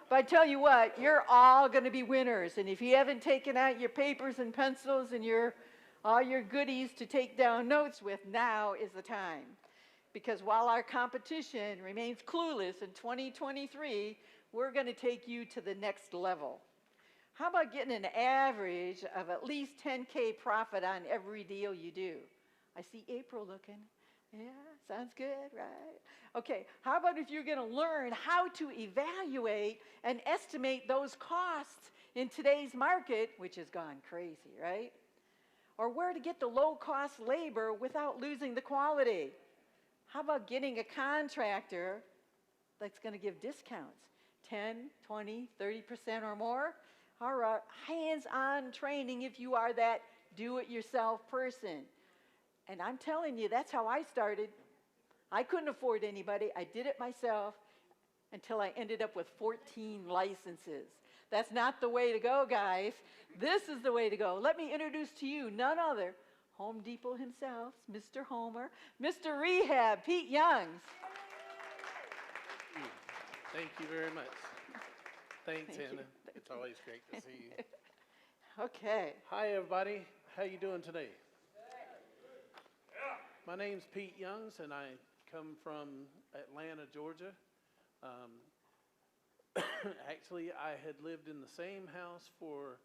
But I tell you what, you're all going to be winners. And if you haven't taken out your papers and pencils and all your goodies to take down notes with, now is the time. Because while our competition remains clueless in 2023, we're going to take you to the next level. How about getting an average of at least 10K profit on every deal you do? I see April looking. Yeah, sounds good, right? Okay, how about if you're going to learn how to evaluate and estimate those costs in today's market, which has gone crazy, right? Or where to get the low-cost labor without losing the quality? How about getting a contractor that's going to give discounts, 10, 20, 30% or more? All right, hands-on training if you are that do-it-yourself person. And I'm telling you, that's how I started. I couldn't afford anybody. I did it myself until I ended up with 14 licenses. That's not the way to go, guys. This is the way to go. Let me introduce to you none other, Home Depot himself, Mr. Homer, Mr. Rehab, Pete Youngs. Thank you very much. Thanks, Thank Anna. you. It's always great to see you. Okay. Hi, everybody. How you doing today? My name's Pete Youngs, and I come from Atlanta, Georgia. Actually, I had lived in the same house for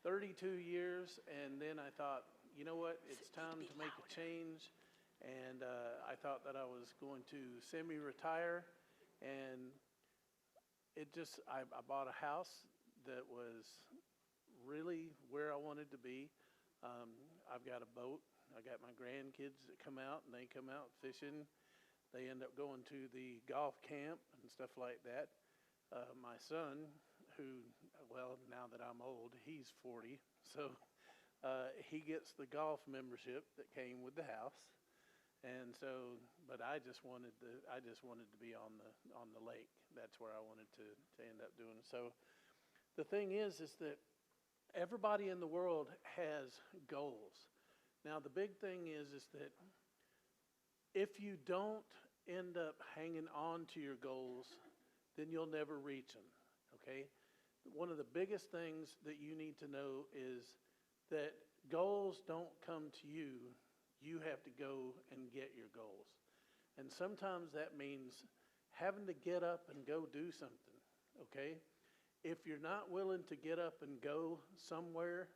32 years, and then I thought, you know what, it's time to make a change. And I thought that I was going to semi-retire, and I bought a house that was really where I wanted to be. I've got a boat. I got my grandkids that come out, and they come out fishing. They end up going to the golf camp and stuff like that. My son, now that I'm old, he's 40, so he gets the golf membership that came with the house. And so, but I just wanted to be on the lake. That's where I wanted to end up doing. So the thing is that everybody in the world has goals. Now the big thing is that if you don't end up hanging on to your goals, then you'll never reach them, okay? One of the biggest things that you need to know is that goals don't come to you. You have to go and get your goals. And sometimes that means having to get up and go do something, okay? If you're not willing to get up and go somewhere,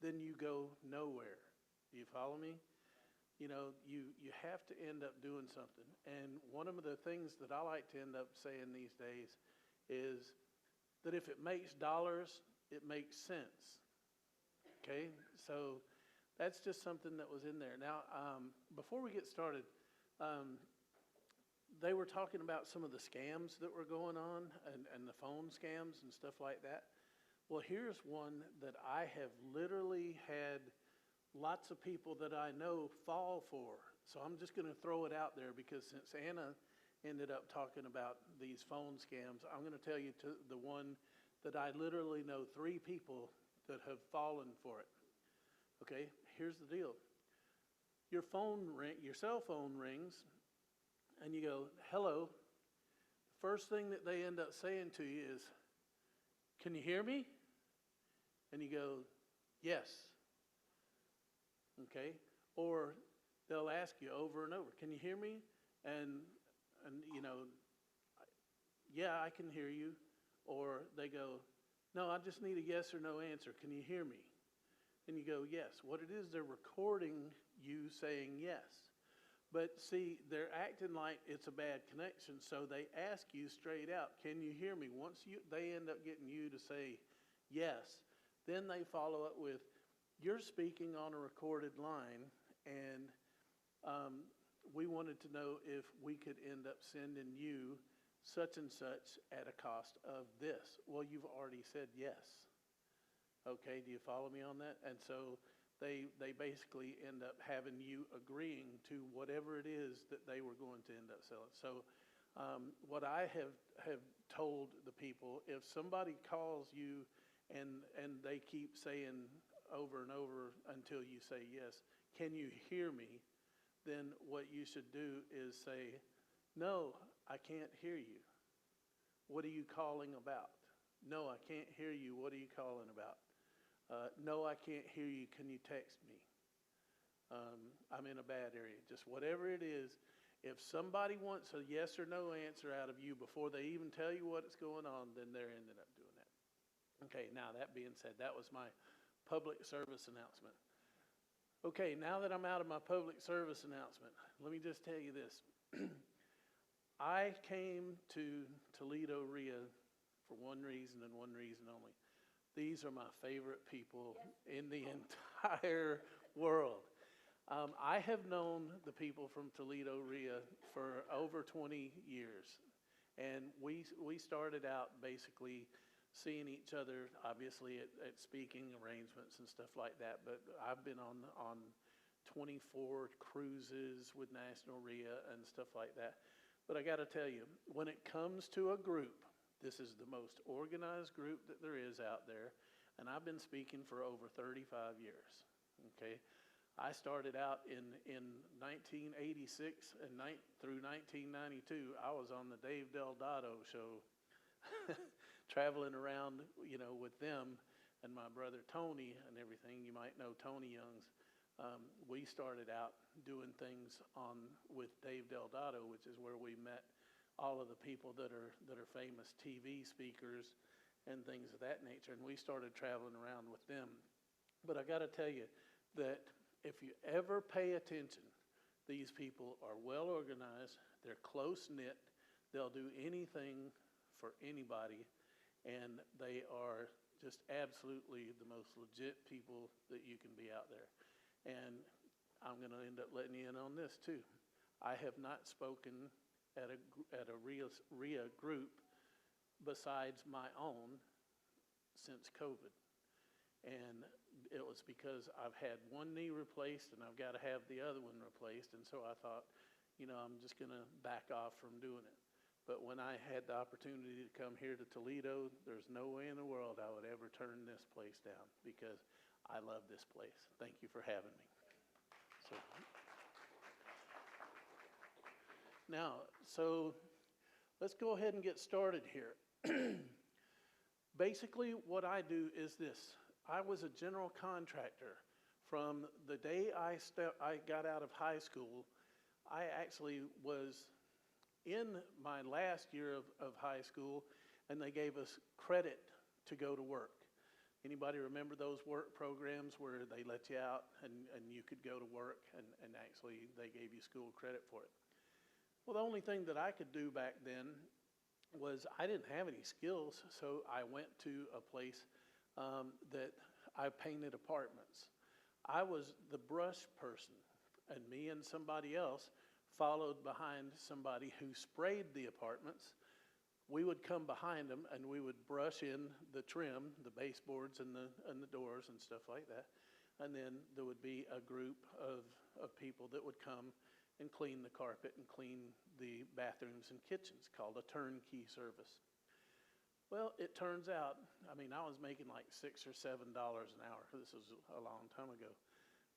then you go nowhere. Do you follow me? You know, you have to end up doing something. And one of the things that I like to end up saying these days is that if it makes dollars, it makes sense. Okay? So that's just something that was in there. Now, before we get started, they were talking about some of the scams that were going on and the phone scams and stuff like that. Well, here's one that I have literally had lots of people that I know fall for. So I'm just going to throw it out there because since Anna ended up talking about these phone scams, I'm going to tell you the one that I literally know 3 people that have fallen for it. Okay, here's the deal. Your cell phone rings, and you go, hello. The first thing that they end up saying to you is, can you hear me? And you go, yes. Okay, or they'll ask you over and over, can you hear me? And you know, yeah, I can hear you. Or they go, no, I just need a yes or no answer. Can you hear me? And you go, yes. What it is, they're recording you saying yes. But see, they're acting like it's a bad connection, so they ask you straight out, can you hear me? Once they end up getting you to say yes, then they follow up with, you're speaking on a recorded line, and we wanted to know if we could end up sending you such and such at a cost of this. Well, you've already said yes. Okay, do you follow me on that? And so they basically end up having you agreeing to whatever it is that they were going to end up selling. So what I have told the people, if somebody calls you and they keep saying over and over until you say yes, can you hear me? Then what you should do is say, no, I can't hear you. What are you calling about? No, I can't hear you. What are you calling about? No, I can't hear you. Can you text me? I'm in a bad area. Just whatever it is. If somebody wants a yes or no answer out of you before they even tell you what's going on, then they're ending up doing that. Okay, now that being said, that was my public service announcement. Okay, now that I'm out of my public service announcement, let me just tell you this. I came to Toledo, RIA for one reason and one reason only. These are my favorite people in the entire world. I have known the people from Toledo, RIA for over 20 years. And we started out basically seeing each other, obviously, at speaking arrangements and stuff like that. But I've been on 24 cruises with National RIA and stuff like that. But I got to tell you, when it comes to a group, this is the most organized group that there is out there. And I've been speaking for over 35 years, okay? I started out in 1986 and through 1992, I was on the Dave Delgado show, traveling around, with them and my brother Tony and everything. You might know Tony Youngs. We started out doing things with Dave Delgado, which is where we met all of the people that are famous TV speakers and things of that nature. And we started traveling around with them. But I got to tell you that if you ever pay attention, these people are well organized, they're close-knit, they'll do anything for anybody, and they are just absolutely the most legit people that you can be out there. And I'm going to end up letting you in on this too. I have not spoken at a RIA group besides my own since COVID. And it was because I've had one knee replaced and I've got to have the other one replaced. And so I thought, I'm just going to back off from doing it. But when I had the opportunity to come here to Toledo, there's no way in the world I would ever turn this place down because I love this place. Thank you for having me. So let's go ahead and get started here. Basically, what I do is this. I was a general contractor. From the day I got out of high school, I actually was in my last year of high school, and they gave us credit to go to work. Anybody remember those work programs where they let you out and you could go to work and actually they gave you school credit for it? Well, the only thing that I could do back then was I didn't have any skills, so I went to a place that I painted apartments. I was the brush person, and me and somebody else followed behind somebody who sprayed the apartments. We would come behind them and we would brush in the trim, the baseboards and the doors and stuff like that. And then there would be a group of people that would come and clean the carpet and clean the bathrooms and kitchens, called a turnkey service. Well, it turns out, I was making like $6 or $7 an hour. This was a long time ago.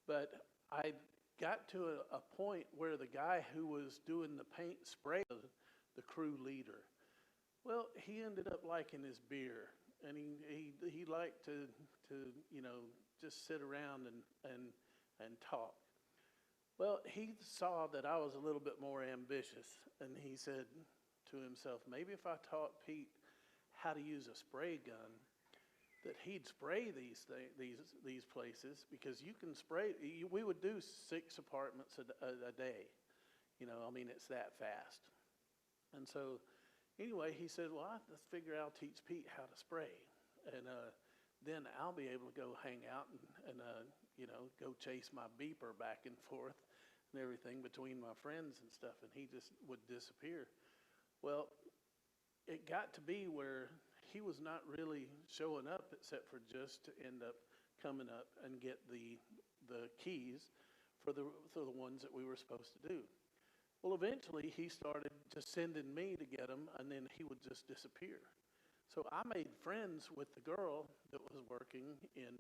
But I got to a point where the guy who was doing the paint spray, the crew leader, well, he ended up liking his beer, and he liked to just sit around and talk. Well, he saw that I was a little bit more ambitious, and he said to himself, maybe if I taught Pete how to use a spray gun, that he'd spray these places, because you can spray. We would do 6 apartments a day. It's that fast. And so anyway, he said, well, I figure I'll teach Pete how to spray. And then I'll be able to go hang out and go chase my beeper back and forth and everything between my friends and stuff. And he just would disappear. Well, it got to be where he was not really showing up except for just to end up coming up and get the keys for the ones that we were supposed to do. Well, eventually he started just sending me to get them, and then he would just disappear. So I made friends with the girl that was working in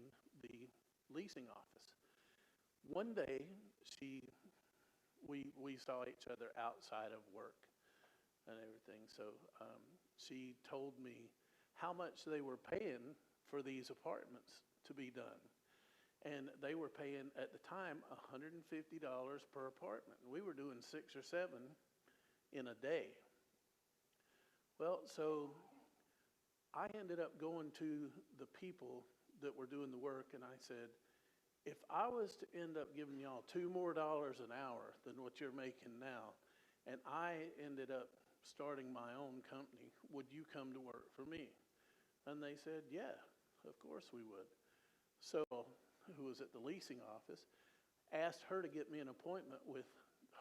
the leasing office. One day, we saw each other outside of work and everything. So she told me how much they were paying for these apartments to be done. And they were paying, at the time, $150 per apartment. We were doing 6 or 7 in a day. Well, so I ended up going to the people that were doing the work, and I said, if I was to end up giving y'all $2 more an hour than what you're making now, and I ended up starting my own company, would you come to work for me? And they said, yeah, of course we would. So, who was at the leasing office, asked her to get me an appointment with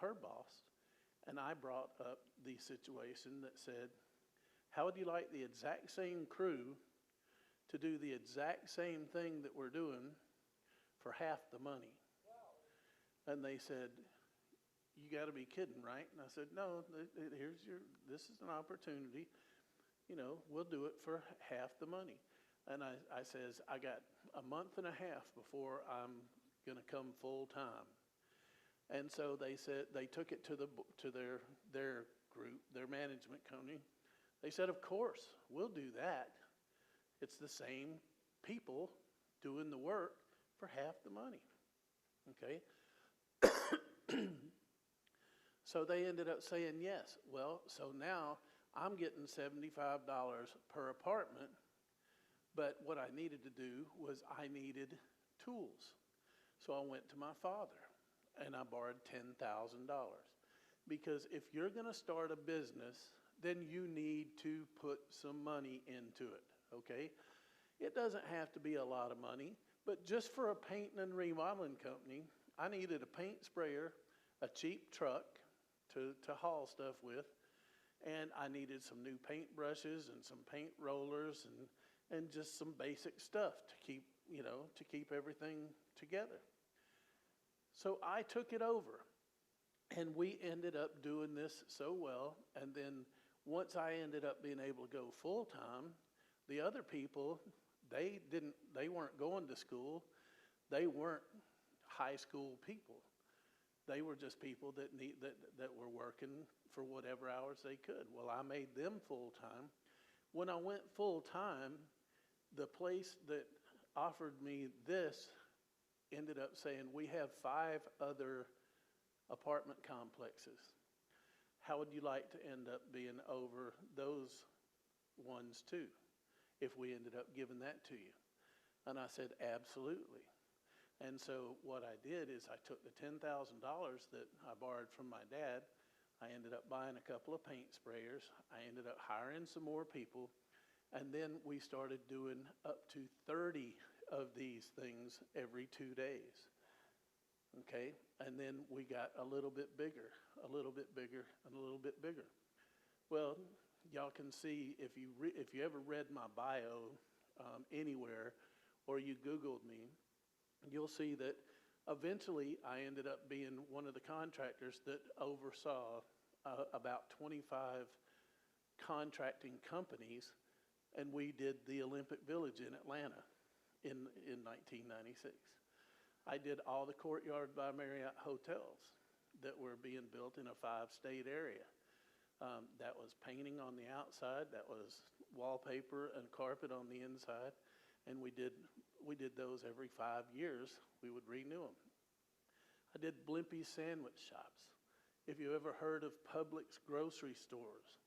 her boss, and I brought up the situation that said, how would you like the exact same crew to do the exact same thing that we're doing for half the money? And they said, you got to be kidding, right? And I said, no, this is an opportunity. You know, we'll do it for half the money. And I says, I got a month and a half before I'm going to come full time. And so they said, they took it to their group, their management company. They said, of course, we'll do that. It's the same people doing the work for half the money. Okay? So they ended up saying yes. Well, so now I'm getting $75 per apartment, but what I needed to do was I needed tools. So I went to my father and I borrowed $10,000. Because if you're going to start a business, then you need to put some money into it, okay? It doesn't have to be a lot of money, but just for a painting and remodeling company, I needed a paint sprayer, a cheap truck to haul stuff with, and I needed some new paint brushes and some paint rollers and just some basic stuff to keep everything together. So I took it over, and we ended up doing this so well. And then once I ended up being able to go full time, the other people, they weren't going to school. They weren't high school people. They were just people that were working for whatever hours they could. Well, I made them full time. When I went full time, the place that offered me this ended up saying, we have 5 other apartment complexes. How would you like to end up being over those ones too, if we ended up giving that to you? And I said, absolutely. And so what I did is I took the $10,000 that I borrowed from my dad. I ended up buying a couple of paint sprayers. I ended up hiring some more people. And then we started doing up to 30 of these things every 2 days. Okay? And then we got a little bit bigger, a little bit bigger, and a little bit bigger. Well, y'all can see if you ever read my bio anywhere, or you Googled me, you'll see that eventually I ended up being one of the contractors that oversaw about 25 contracting companies, and we did the Olympic Village in Atlanta in 1996. I did all the Courtyard by Marriott hotels that were being built in a 5-state area. That was painting on the outside, that was wallpaper and carpet on the inside, and we did those every 5 years. We would renew them. I did Blimpie sandwich shops. If you ever heard of Publix grocery stores,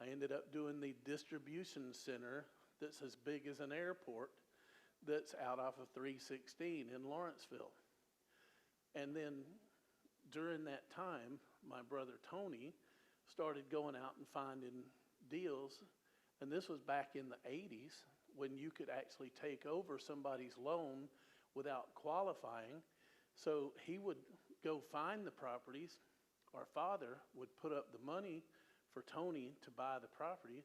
I ended up doing the distribution center that's as big as an airport that's out off of 316 in Lawrenceville. And then during that time, my brother Tony started going out and finding deals, and this was back in the 80s when you could actually take over somebody's loan without qualifying. So he would go find the properties. Our father would put up the money for Tony to buy the property.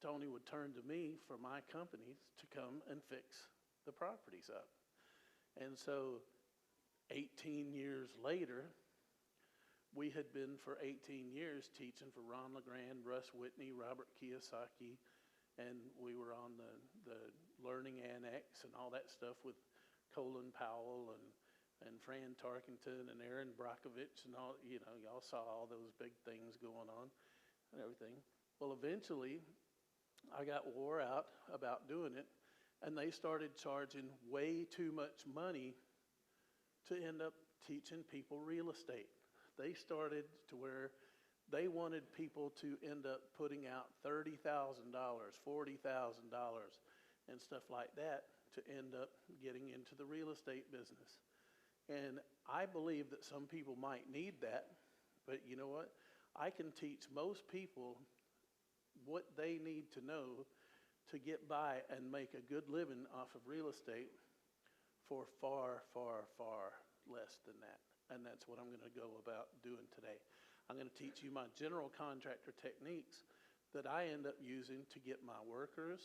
Tony would turn to me for my companies to come and fix the properties up. And so 18 years later, we had been for 18 years teaching for Ron LeGrand, Russ Whitney, Robert Kiyosaki, and we were on the Learning Annex and all that stuff with Colin Powell and Fran Tarkington and Aaron Brockovich and all, y'all saw all those big things going on and everything. Well, eventually, I got wore out about doing it, and they started charging way too much money to end up teaching people real estate. They started to where they wanted people to end up putting out $30,000, $40,000, and stuff like that to end up getting into the real estate business. And I believe that some people might need that, but you know what? I can teach most people what they need to know to get by and make a good living off of real estate for far, far, far less than that. And that's what I'm going to go about doing today. I'm going to teach you my general contractor techniques that I end up using to get my workers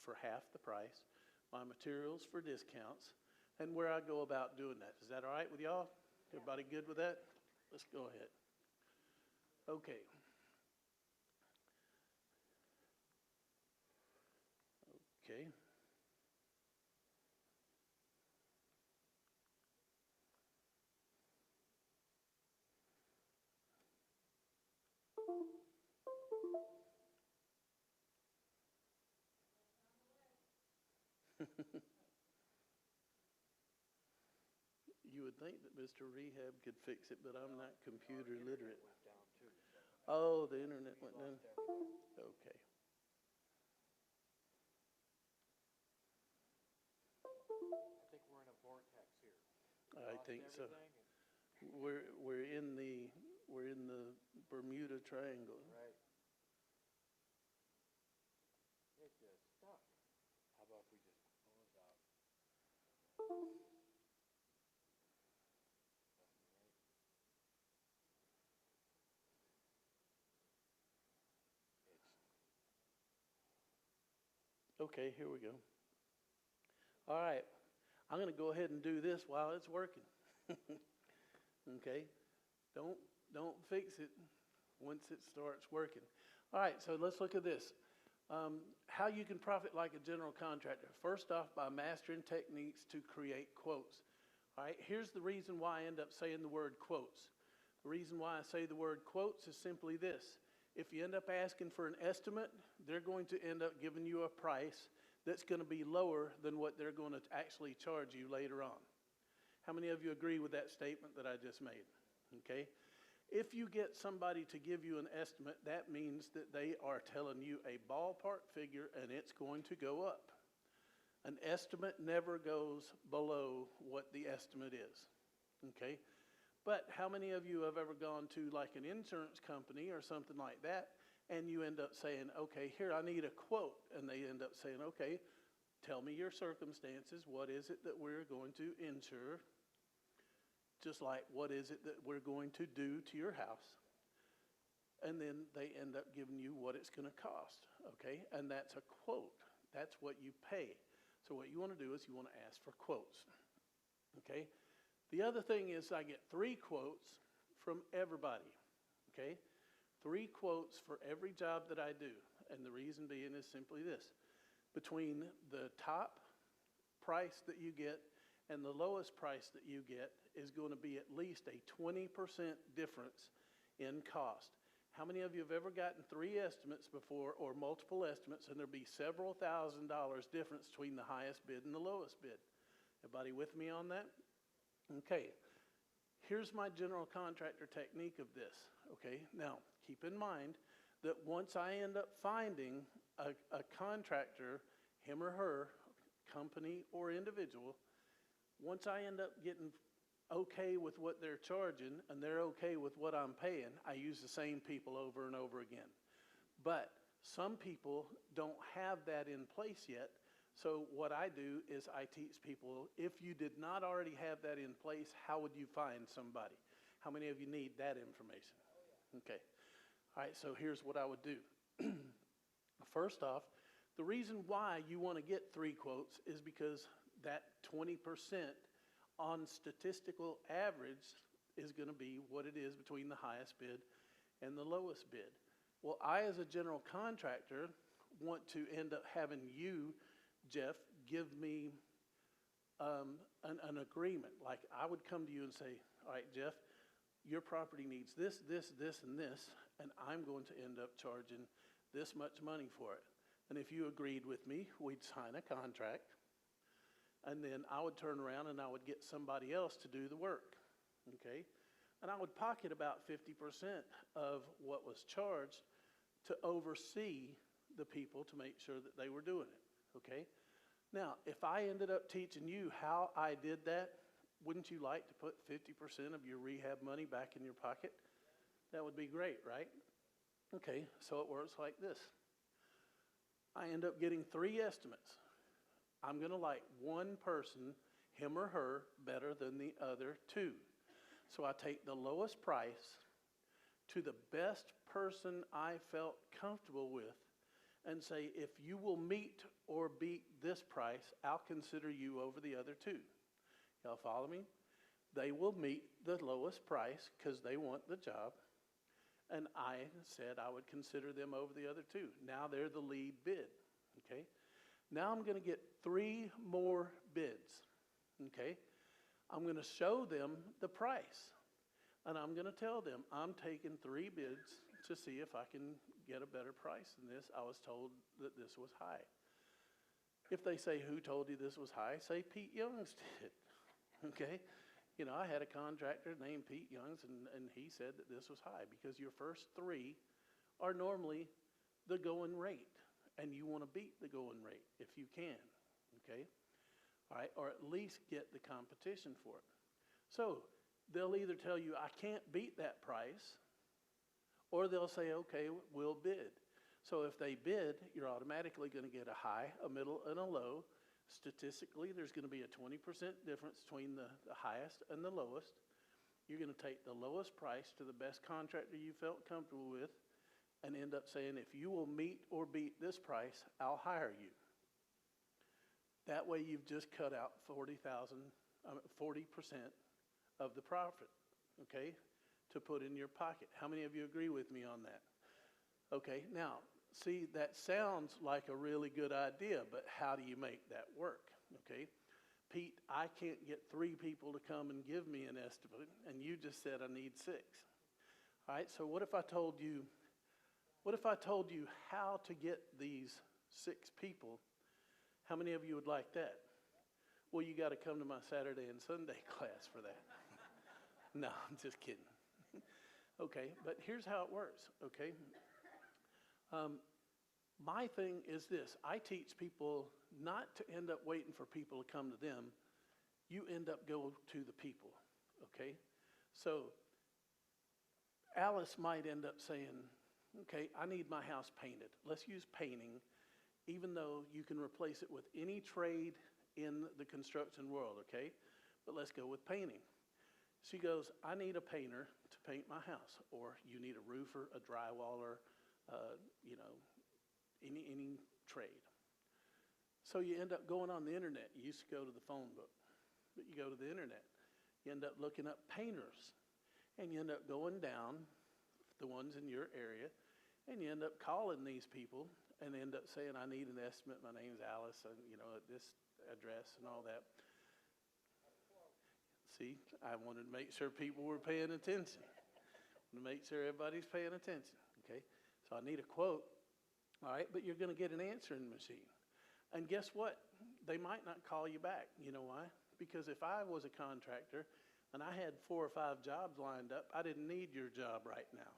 for half the price, my materials for discounts, and where I go about doing that. Is that all right with y'all? Everybody good with that? Let's go ahead. Okay. Okay. You would think that Mr. Rehab could fix it, but I'm not computer literate. Oh, the internet went down? Okay. I think we're in a vortex here. I think so. Everything We're in the Bermuda Triangle. Right. It just stuck. How about if we just close out? Okay, here we go. All right, I'm going to go ahead and do this while it's working. Okay, don't fix it once it starts working. All right, so let's look at this. How you can profit like a general contractor. First off, by mastering techniques to create quotes. All right, here's the reason why I end up saying the word quotes. The reason why I say the word quotes is simply this. If you end up asking for an estimate, they're going to end up giving you a price that's going to be lower than what they're going to actually charge you later on. How many of you agree with that statement that I just made? Okay. If you get somebody to give you an estimate, that means that they are telling you a ballpark figure and it's going to go up. An estimate never goes below what the estimate is. Okay. But how many of you have ever gone to like an insurance company or something like that, and you end up saying, okay, here, I need a quote. And they end up saying, okay, tell me your circumstances. What is it that we're going to insure? Just like, what is it that we're going to do to your house? And then they end up giving you what it's going to cost, okay? And that's a quote. That's what you pay. So what you want to do is you want to ask for quotes, okay? The other thing is I get 3 quotes from everybody, okay? 3 quotes for every job that I do. And the reason being is simply this. Between the top price that you get and the lowest price that you get is going to be at least a 20% difference in cost. How many of you have ever gotten 3 estimates before or multiple estimates and there'll be several $1,000s difference between the highest bid and the lowest bid? Everybody with me on that? Okay, here's my general contractor technique of this, okay? Now, keep in mind that once I end up finding a contractor, him or her, company or individual, once I end up getting okay with what they're charging and they're okay with what I'm paying, I use the same people over and over again. But some people don't have that in place yet. So what I do is I teach people, if you did not already have that in place, how would you find somebody? How many of you need that information? Okay. All right, so here's what I would do. First off, the reason why you want to get 3 quotes is because that 20% on statistical average is going to be what it is between the highest bid and the lowest bid. Well, I, as a general contractor, want to end up having you, Jeff, give me an agreement. Like I would come to you and say, all right, Jeff, your property needs this, this, this, and this, and I'm going to end up charging this much money for it. And if you agreed with me, we'd sign a contract. And then I would turn around and I would get somebody else to do the work, okay? And I would pocket about 50% of what was charged to oversee the people to make sure that they were doing it, okay? Now, if I ended up teaching you how I did that, wouldn't you like to put 50% of your rehab money back in your pocket? That would be great, right? Okay, so it works like this. I end up getting 3 estimates. I'm going to like one person, him or her, better than the other 2. So I take the lowest price to the best person I felt comfortable with and say, if you will meet or beat this price, I'll consider you over the other 2. Y'all follow me? They will meet the lowest price because they want the job. And I said I would consider them over the other 2. Now they're the lead bid, okay? Now I'm going to get 3 more bids, okay? I'm going to show them the price. And I'm going to tell them, I'm taking 3 bids to see if I can get a better price than this. I was told that this was high. If they say, who told you this was high? Say, Pete Youngs did, okay? You know, I had a contractor named Pete Youngs, and he said that this was high because your first 3 are normally the going rate. And you want to beat the going rate if you can, okay? All right, or at least get the competition for it. So they'll either tell you, I can't beat that price, or they'll say, okay, we'll bid. So if they bid, you're automatically going to get a high, a middle, and a low. Statistically, there's going to be a 20% difference between the highest and the lowest. You're going to take the lowest price to the best contractor you felt comfortable with, and end up saying, if you will meet or beat this price, I'll hire you. That way you've just cut out 40% of the profit, okay, to put in your pocket. How many of you agree with me on that? Okay, now, see, that sounds like a really good idea, but how do you make that work, okay? Pete, I can't get 3 people to come and give me an estimate, and you just said I need 6. All right, so what if I told you how to get these 6 people? How many of you would like that? Well, you got to come to my Saturday and Sunday class for that. No, I'm just kidding. Okay, but here's how it works, okay? My thing is this. I teach people not to end up waiting for people to come to them. You end up go to the people, okay? So Alice might end up saying, okay, I need my house painted. Let's use painting, even though you can replace it with any trade in the construction world, okay? But let's go with painting. She goes, I need a painter to paint my house, or you need a roofer, a drywaller, you know, any trade. So you end up going on the internet. You used to go to the phone book, but you go to the internet. You end up looking up painters, and you end up going down the ones in your area, and you end up calling these people and end up saying, I need an estimate. My name's Alice, and you know, at this address and all that. See, I wanted to make sure people were paying attention. To make sure everybody's paying attention, okay? So I need a quote, all right? But you're going to get an answering machine. And guess what? They might not call you back. You know why? Because if I was a contractor and I had 4 or 5 jobs lined up, I didn't need your job right now.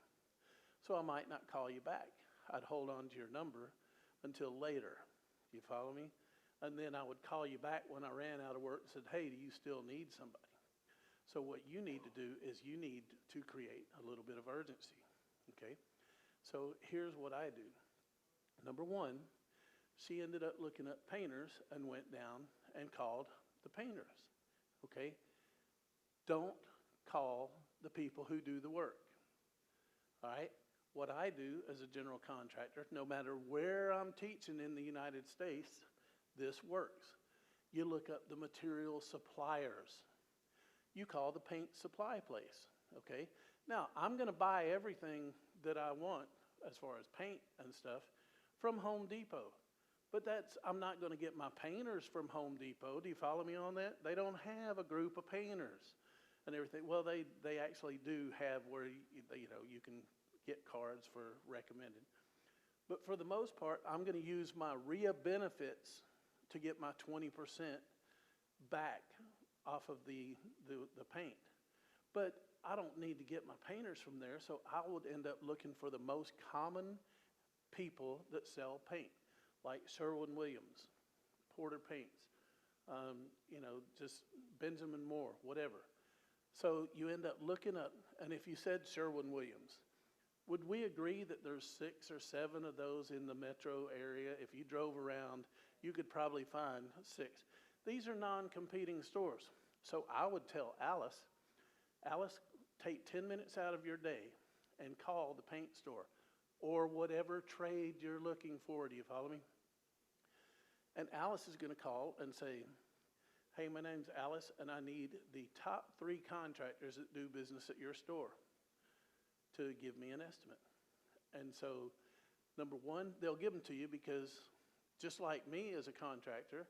So I might not call you back. I'd hold on to your number until later. You follow me? And then I would call you back when I ran out of work and said, hey, do you still need somebody? So what you need to do is you need to create a little bit of urgency, okay? So here's what I do. Number 1, she ended up looking up painters and went down and called the painters, okay? Don't call the people who do the work, all right? What I do as a general contractor, no matter where I'm teaching in the United States, this works. You look up the material suppliers. You call the paint supply place, okay? Now, I'm going to buy everything that I want as far as paint and stuff from Home Depot. But I'm not going to get my painters from Home Depot. Do you follow me on that? They don't have a group of painters and everything. Well, they actually do have where you can get cards for recommended. But for the most part, I'm going to use my RIA benefits to get my 20% back off of the paint. But I don't need to get my painters from there, so I would end up looking for the most common people that sell paint, like Sherwin-Williams, Porter Paints, just Benjamin Moore, whatever. So you end up looking up, and if you said Sherwin-Williams, would we agree that there's 6 or 7 of those in the metro area? If you drove around, you could probably find 6. These are non-competing stores. So I would tell Alice, take 10 minutes out of your day and call the paint store or whatever trade you're looking for. Do you follow me? And Alice is going to call and say, hey, my name's Alice, and I need the top 3 contractors that do business at your store to give me an estimate. And so, number one, they'll give them to you because just like me as a contractor,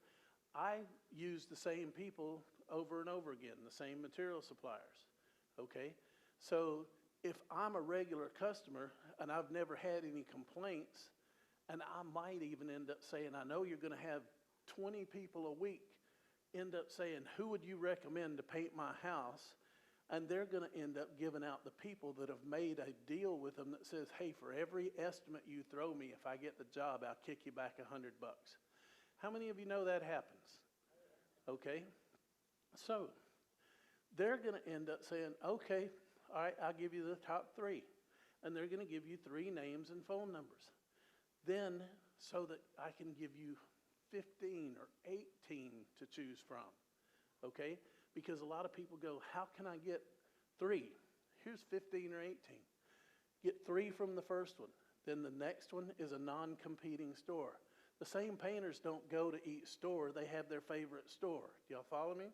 I use the same people over and over again, the same material suppliers, okay? So if I'm a regular customer and I've never had any complaints, and I might even end up saying, I know you're gonna have 20 people a week end up saying, who would you recommend to paint my house? And they're going to end up giving out the people that have made a deal with them that says, hey, for every estimate you throw me, if I get the job, I'll kick you back $100. How many of you know that happens? Okay. So they're going to end up saying, okay, all right, I'll give you the top 3. And they're going to give you 3 names and phone numbers. Then, so that I can give you 15 or 18 to choose from, okay? Because a lot of people go, how can I get 3? Here's 15 or 18. Get 3 from the first one. Then the next one is a non-competing store. The same painters don't go to each store. They have their favorite store. Do y'all follow me?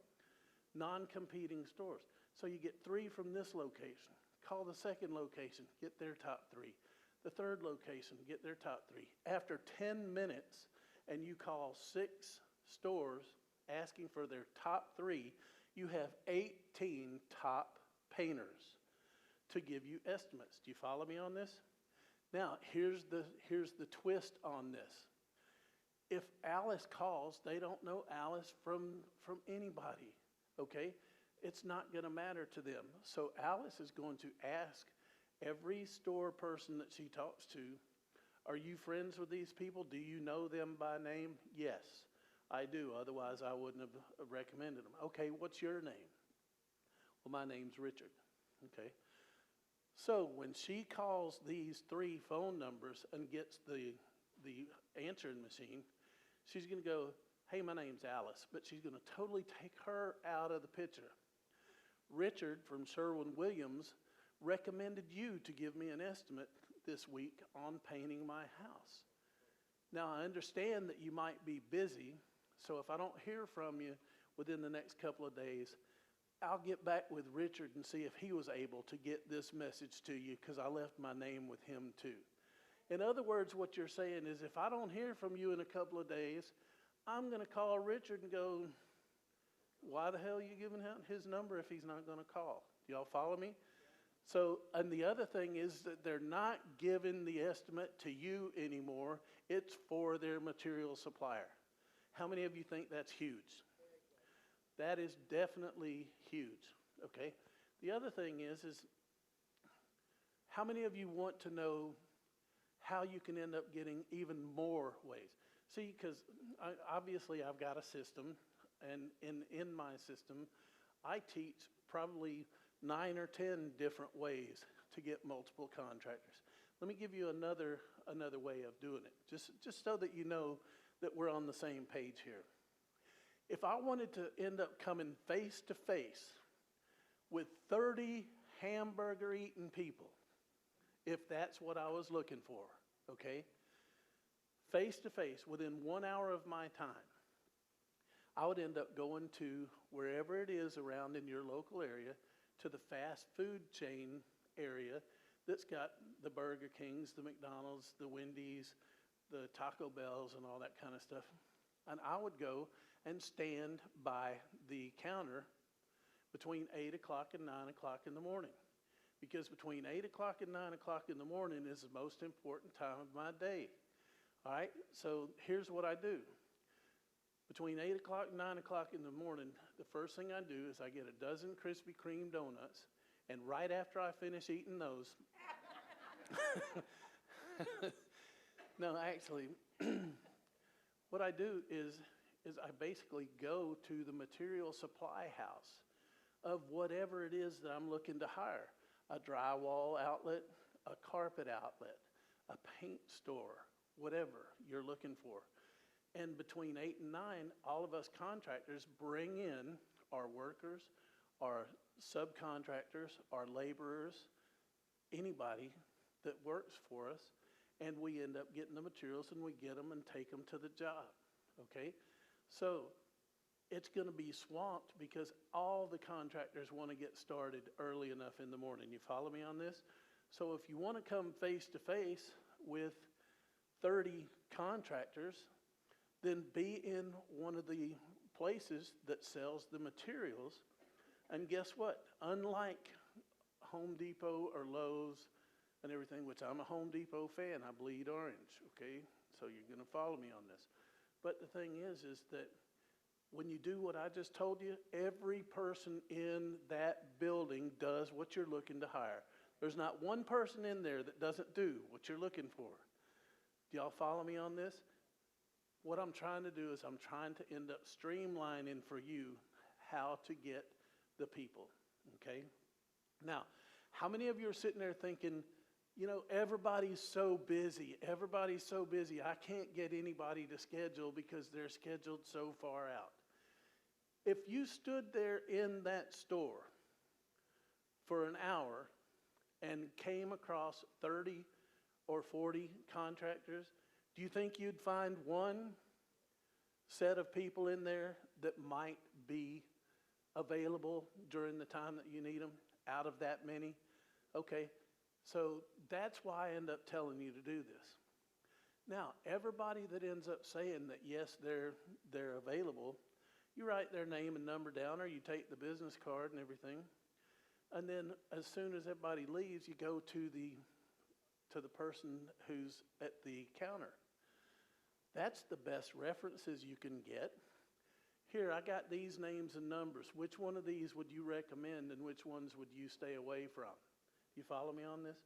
Non-competing stores. So you get 3 from this location. Call the second location, get their top 3. The third location, get their top 3. After 10 minutes, and you call 6 stores asking for their top 3, you have 18 top painters to give you estimates. Do you follow me on this? Now, here's the twist on this. If Alice calls, they don't know Alice from anybody, okay? It's not going to matter to them. So Alice is going to ask every store person that she talks to, are you friends with these people? Do you know them by name? Yes, I do. Otherwise, I wouldn't have recommended them. Okay, what's your name? Well, my name's Richard. Okay. So when she calls these 3 phone numbers and gets the answering machine, she's going to go, hey, my name's Alice. But she's going to totally take her out of the picture. Richard from Sherwin-Williams recommended you to give me an estimate this week on painting my house. Now, I understand that you might be busy, so if I don't hear from you within the next couple of days, I'll get back with Richard and see if he was able to get this message to you because I left my name with him too. In other words, what you're saying is if I don't hear from you in a couple of days, I'm going to call Richard and go, why the hell are you giving out his number if he's not going to call? Do y'all follow me? So, and the other thing is that they're not giving the estimate to you anymore. It's for their material supplier. How many of you think that's huge? That is definitely huge, okay? The other thing is how many of you want to know how you can end up getting even more ways? See, because obviously I've got a system, and in my system, I teach probably 9 or 10 different ways to get multiple contractors. Let me give you another way of doing it, just so that you know that we're on the same page here. If I wanted to end up coming face to face with 30 hamburger-eating people, if that's what I was looking for, okay, face to face within 1 hour of my time, I would end up going to wherever it is around in your local area, to the fast food chain area that's got the Burger Kings, the McDonald's, the Wendy's, the Taco Bells, and all that kind of stuff. And I would go and stand by the counter between 8 o'clock and 9 o'clock in the morning. because between 8 o'clock and 9 o'clock in the morning is the most important time of my day. All right, so here's what I do. Between 8 o'clock and 9 o'clock in the morning, the first thing I do is I get a dozen Krispy Kreme donuts, and right after I finish eating those, no, actually, what I do is I basically go to the material supply house of whatever it is that I'm looking to hire. A drywall outlet, a carpet outlet, a paint store, whatever you're looking for. And between 8 and 9, all of us contractors bring in our workers, our subcontractors, our laborers, anybody that works for us, and we end up getting the materials and we get them and take them to the job, okay? So it's going to be swamped because all the contractors want to get started early enough in the morning. You follow me on this? So if you want to come face to face with 30 contractors, then be in one of the places that sells the materials. And guess what? Unlike Home Depot or Lowe's and everything, which I'm a Home Depot fan, I bleed orange, okay? So you're going to follow me on this. But the thing is that when you do what I just told you, every person in that building does what you're looking to hire. There's not one person in there that doesn't do what you're looking for. Do y'all follow me on this? What I'm trying to do is I'm trying to end up streamlining for you how to get the people, okay? Now, how many of you are sitting there thinking, you know, everybody's so busy. Everybody's so busy. I can't get anybody to schedule because they're scheduled so far out. If you stood there in that store for an hour and came across 30 or 40 contractors, do you think you'd find one set of people in there that might be available during the time that you need them out of that many? Okay, so that's why I end up telling you to do this. Now, everybody that ends up saying that, yes, they're available, you write their name and number down, or you take the business card and everything, and then as soon as everybody leaves, you go to the person who's at the counter. That's the best references you can get. Here, I got these names and numbers. Which one of these would you recommend and which ones would you stay away from? You follow me on this?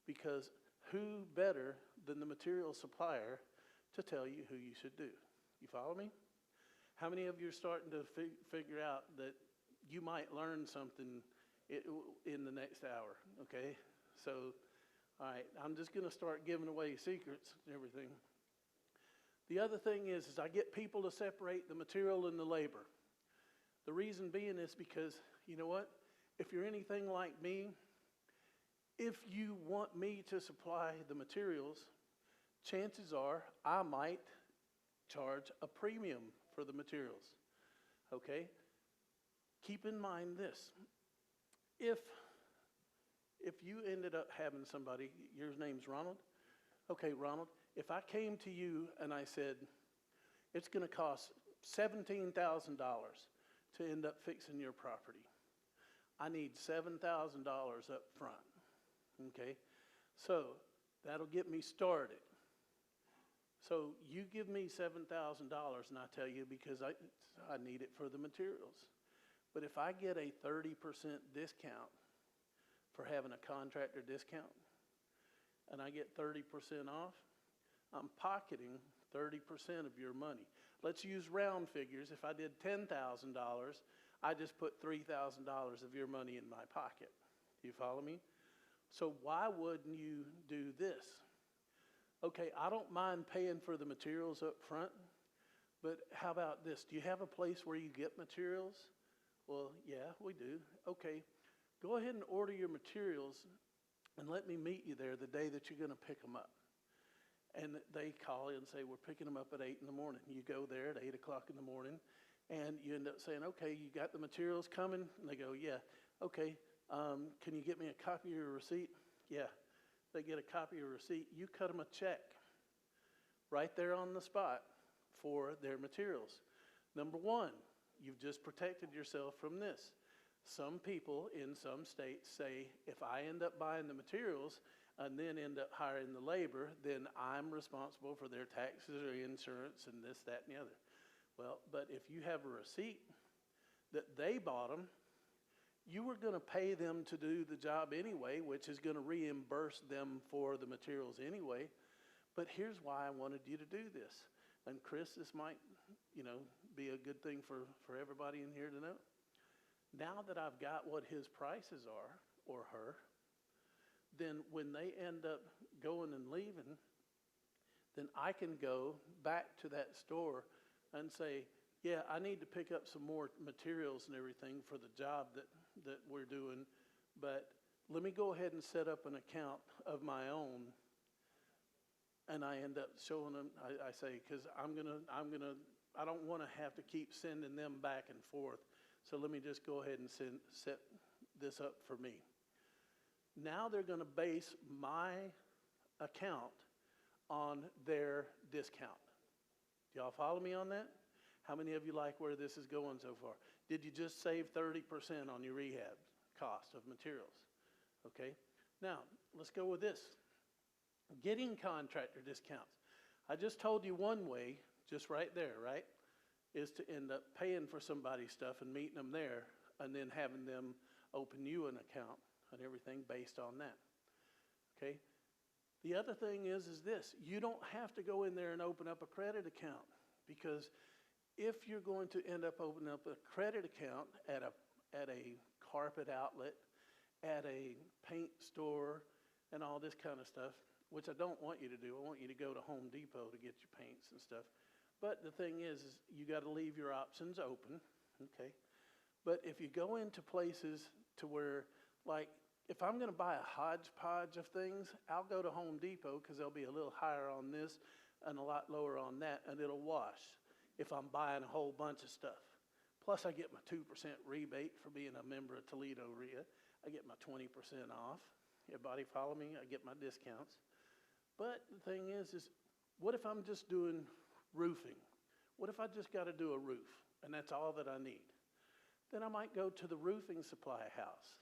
Because who better than the material supplier to tell you who you should do? You follow me? How many of you are starting to figure out that you might learn something in the next hour, okay? So, all right, I'm just going to start giving away secrets and everything. The other thing is I get people to separate the material and the labor. The reason being is because, you know what? If you're anything like me, if you want me to supply the materials, chances are I might charge a premium for the materials, okay? Keep in mind this. If you ended up having somebody, your name's Ronald? Okay, Ronald, if I came to you and I said, it's going to cost $17,000 to end up fixing your property. I need $7,000 up front, okay? So that'll get me started. So you give me $7,000 and I tell you because I need it for the materials. But if I get a 30% discount for having a contractor discount and I get 30% off, I'm pocketing 30% of your money. Let's use round figures. If I did $10,000, I just put $3,000 of your money in my pocket. Do you follow me? So why wouldn't you do this? Okay, I don't mind paying for the materials up front, but how about this? Do you have a place where you get materials? Well, yeah, we do. Okay, go ahead and order your materials and let me meet you there the day that you're going to pick them up. And they call you and say, we're picking them up at 8 in the morning. You go there at 8 o'clock in the morning, and you end up saying, okay, you got the materials coming? And they go, yeah. Okay, can you get me a copy of your receipt? Yeah. They get a copy of your receipt. You cut them a check right there on the spot for their materials. Number one, you've just protected yourself from this. Some people in some states say, if I end up buying the materials and then end up hiring the labor, then I'm responsible for their taxes or insurance and this, that, and the other. Well, but if you have a receipt that they bought them, you were going to pay them to do the job anyway, which is going to reimburse them for the materials anyway. But here's why I wanted you to do this. And Chris, this might, be a good thing for everybody in here to know. Now that I've got what his prices are, or her, then when they end up going and leaving, then I can go back to that store and say, yeah, I need to pick up some more materials and everything for the job that we're doing, but let me go ahead and set up an account of my own. And I end up showing them, I say, because I don't want to have to keep sending them back and forth. So let me just go ahead and set this up for me. Now they're going to base my account on their discount. Do y'all follow me on that? How many of you like where this is going so far? Did you just save 30% on your rehab cost of materials? Okay. Now, let's go with this. Getting contractor discounts. I just told you one way, just right there, right, is to end up paying for somebody's stuff and meeting them there and then having them open you an account and everything based on that. Okay. The other thing is this. You don't have to go in there and open up a credit account, because if you're going to end up opening up a credit account at a carpet outlet, at a paint store, and all this kind of stuff, which I don't want you to do. I want you to go to Home Depot to get your paints and stuff. But the thing is you got to leave your options open, okay? But if you go into places to where, like, if I'm going to buy a hodgepodge of things, I'll go to Home Depot because they'll be a little higher on this and a lot lower on that, and it'll wash if I'm buying a whole bunch of stuff. Plus, I get my 2% rebate for being a member of Toledo RIA. I get my 20% off. Everybody follow me? I get my discounts. But the thing is what if I'm just doing roofing? What if I just got to do a roof and that's all that I need? Then I might go to the roofing supply house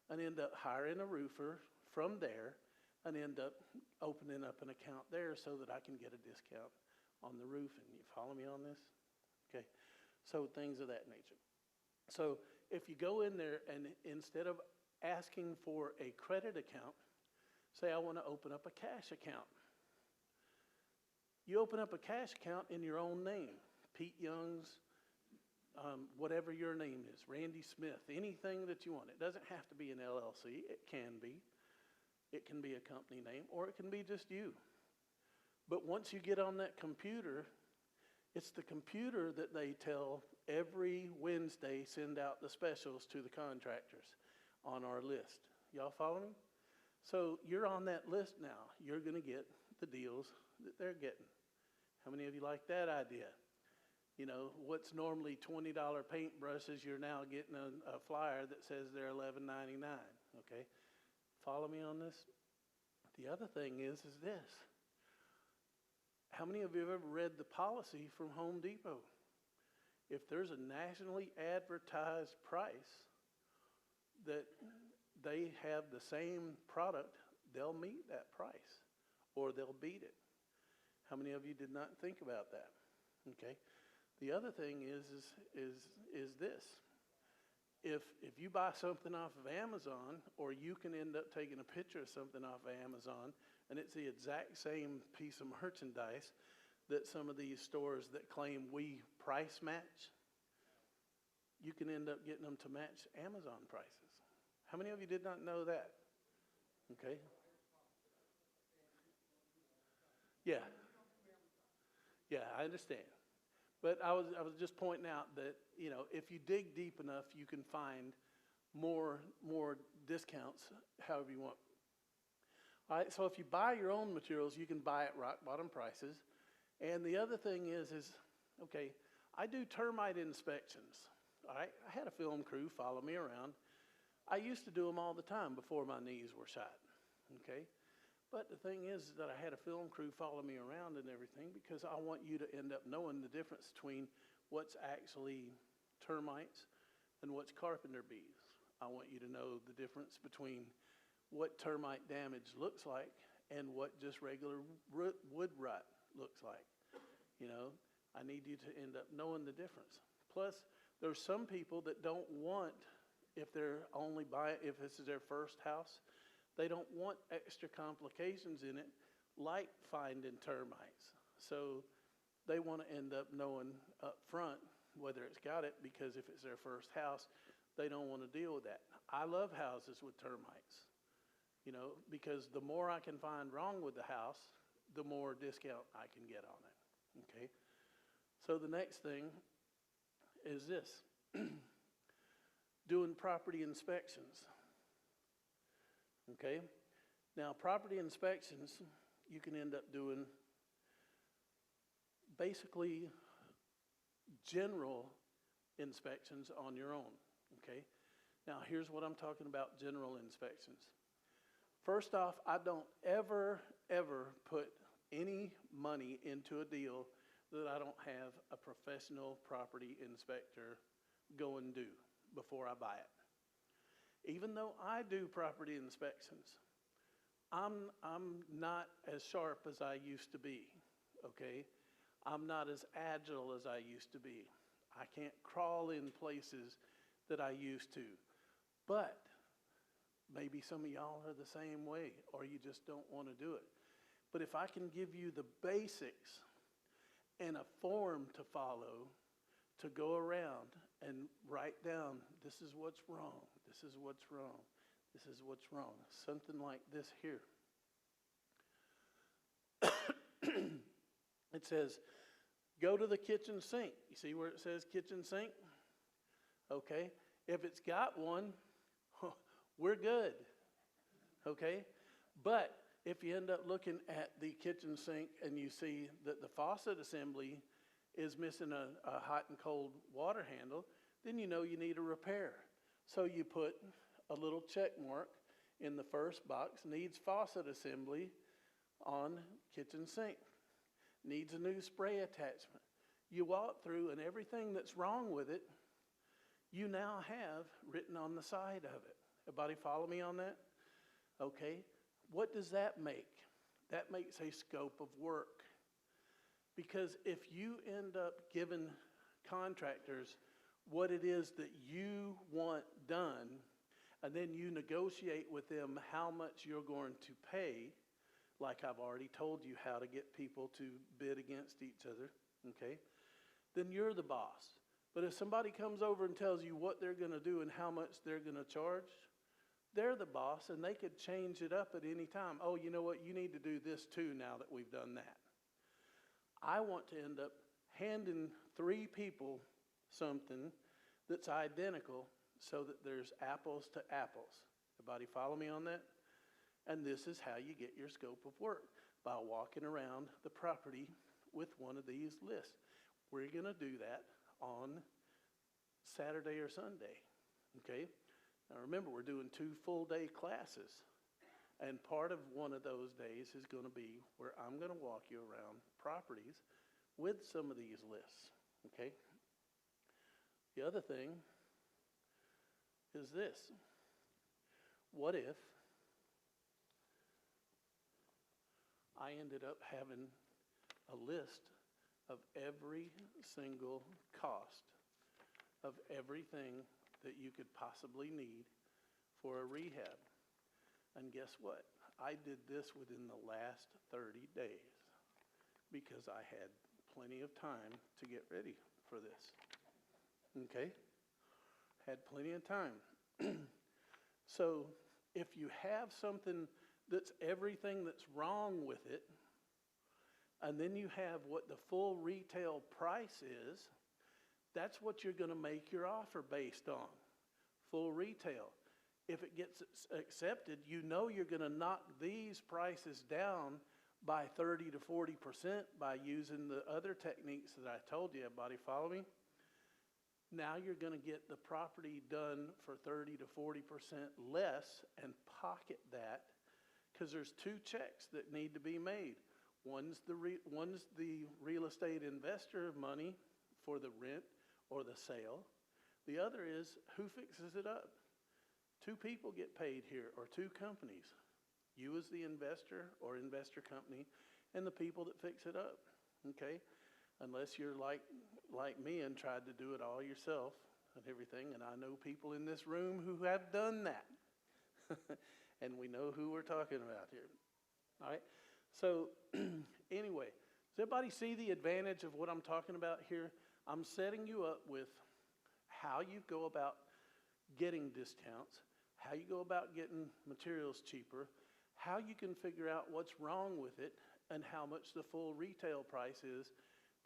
and end up hiring a roofer from there and end up opening up an account there so that I can get a discount on the roofing. You follow me on this? Okay. So things of that nature. So if you go in there and instead of asking for a credit account, say I want to open up a cash account. You open up a cash account in your own name. Pete Young's, whatever your name is, Randy Smith, anything that you want. It doesn't have to be an LLC. It can be. It can be a company name, or it can be just you. But once you get on that computer, it's the computer that they tell every Wednesday send out the specials to the contractors on our list. Y'all follow me? So you're on that list now. You're going to get the deals that they're getting. How many of you like that idea? What's normally $20 paintbrushes, you're now getting a flyer that says they're $11.99. Okay? Follow me on this? The other thing is this. How many of you have ever read the policy from Home Depot? If there's a nationally advertised price that they have the same product, they'll meet that price or they'll beat it. How many of you did not think about that? Okay. The other thing is this. If you buy something off of Amazon, or you can end up taking a picture of something off of Amazon, and it's the exact same piece of merchandise that some of these stores that claim we price match, you can end up getting them to match Amazon prices. How many of you did not know that? Okay. Yeah. Yeah, I understand. But I was just pointing out that, if you dig deep enough, you can find more discounts however you want. All right, so if you buy your own materials, you can buy at rock bottom prices. And the other thing is okay, I do termite inspections. All right, I had a film crew follow me around. I used to do them all the time before my knees were shot. Okay. But the thing is that I had a film crew follow me around and everything because I want you to end up knowing the difference between what's actually termites and what's carpenter bees. I want you to know the difference between what termite damage looks like and what just regular wood rot looks like. You know, I need you to end up knowing the difference. Plus, there's some people that don't want, if they're only if this is their first house, they don't want extra complications in it, like finding termites. So they want to end up knowing up front whether it's got it, because if it's their first house, they don't want to deal with that. I love houses with termites, you know, because the more I can find wrong with the house, the more discount I can get on it, okay? So the next thing is this, doing property inspections, okay? Now, property inspections, you can end up doing basically general inspections on your own, okay? Now, here's what I'm talking about, general inspections. First off, I don't ever put any money into a deal that I don't have a professional property inspector go and do before I buy it. Even though I do property inspections, I'm not as sharp as I used to be, okay? I'm not as agile as I used to be. I can't crawl in places that I used to. But maybe some of y'all are the same way, or you just don't want to do it. But if I can give you the basics and a form to follow, to go around and write down, this is what's wrong, this is what's wrong, this is what's wrong. Something like this here. It says, go to the kitchen sink. You see where it says kitchen sink? Okay. If it's got one, we're good. Okay. But if you end up looking at the kitchen sink and you see that the faucet assembly is missing a hot and cold water handle, then you know you need a repair. So you put a little check mark in the first box, needs faucet assembly on kitchen sink. Needs a new spray attachment. You walk through and everything that's wrong with it, you now have written on the side of it. Everybody follow me on that? Okay. What does that make? That makes a scope of work. Because if you end up giving contractors what it is that you want done, and then you negotiate with them how much you're going to pay, like I've already told you how to get people to bid against each other, okay? Then you're the boss. But if somebody comes over and tells you what they're going to do and how much they're going to charge, they're the boss, and they could change it up at any time. Oh, you know what? You need to do this too now that we've done that. I want to end up handing 3 people something that's identical so that there's apples to apples. Everybody follow me on that? And this is how you get your scope of work, by walking around the property with one of these lists. We're going to do that on Saturday or Sunday, okay? Now remember, we're doing 2 full-day classes, and part of one of those days is going to be where I'm going to walk you around properties with some of these lists, okay? The other thing is this. What if I ended up having a list of every single cost of everything that you could possibly need for a rehab? And guess what? I did this within the last 30 days because I had plenty of time to get ready for this. Okay? Had plenty of time. So if you have something that's everything that's wrong with it, and then you have what the full retail price is, that's what you're going to make your offer based on, full retail. If it gets accepted, you know you're going to knock these prices down by 30 to 40% by using the other techniques that I told you. Everybody follow me? Now you're going to get the property done for 30 to 40% less and pocket that, because there's 2 checks that need to be made. One's the real estate investor money for the rent or the sale. The other is who fixes it up. Two people get paid here, or two companies. You as the investor or investor company, and the people that fix it up, okay? Unless you're like me and tried to do it all yourself and everything, and I know people in this room who have done that. And we know who we're talking about here. All right? So anyway, does everybody see the advantage of what I'm talking about here? I'm setting you up with how you go about getting discounts, how you go about getting materials cheaper, how you can figure out what's wrong with it, and how much the full retail price is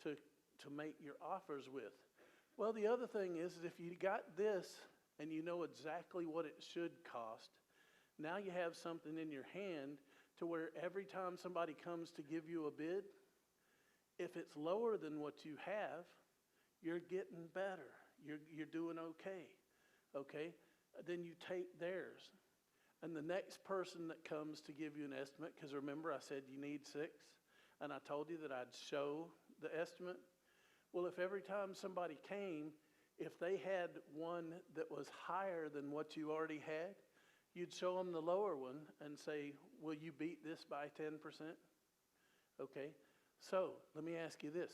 to make your offers with. Well, the other thing is if you got this and you know exactly what it should cost, now you have something in your hand to where every time somebody comes to give you a bid, if it's lower than what you have, you're getting better. You're doing okay. Okay? Then you take theirs. And the next person that comes to give you an estimate, because remember I said you need 6, and I told you that I'd show the estimate. Well, if every time somebody came, if they had one that was higher than what you already had, you'd show them the lower one and say, will you beat this by 10%? Okay, so let me ask you this.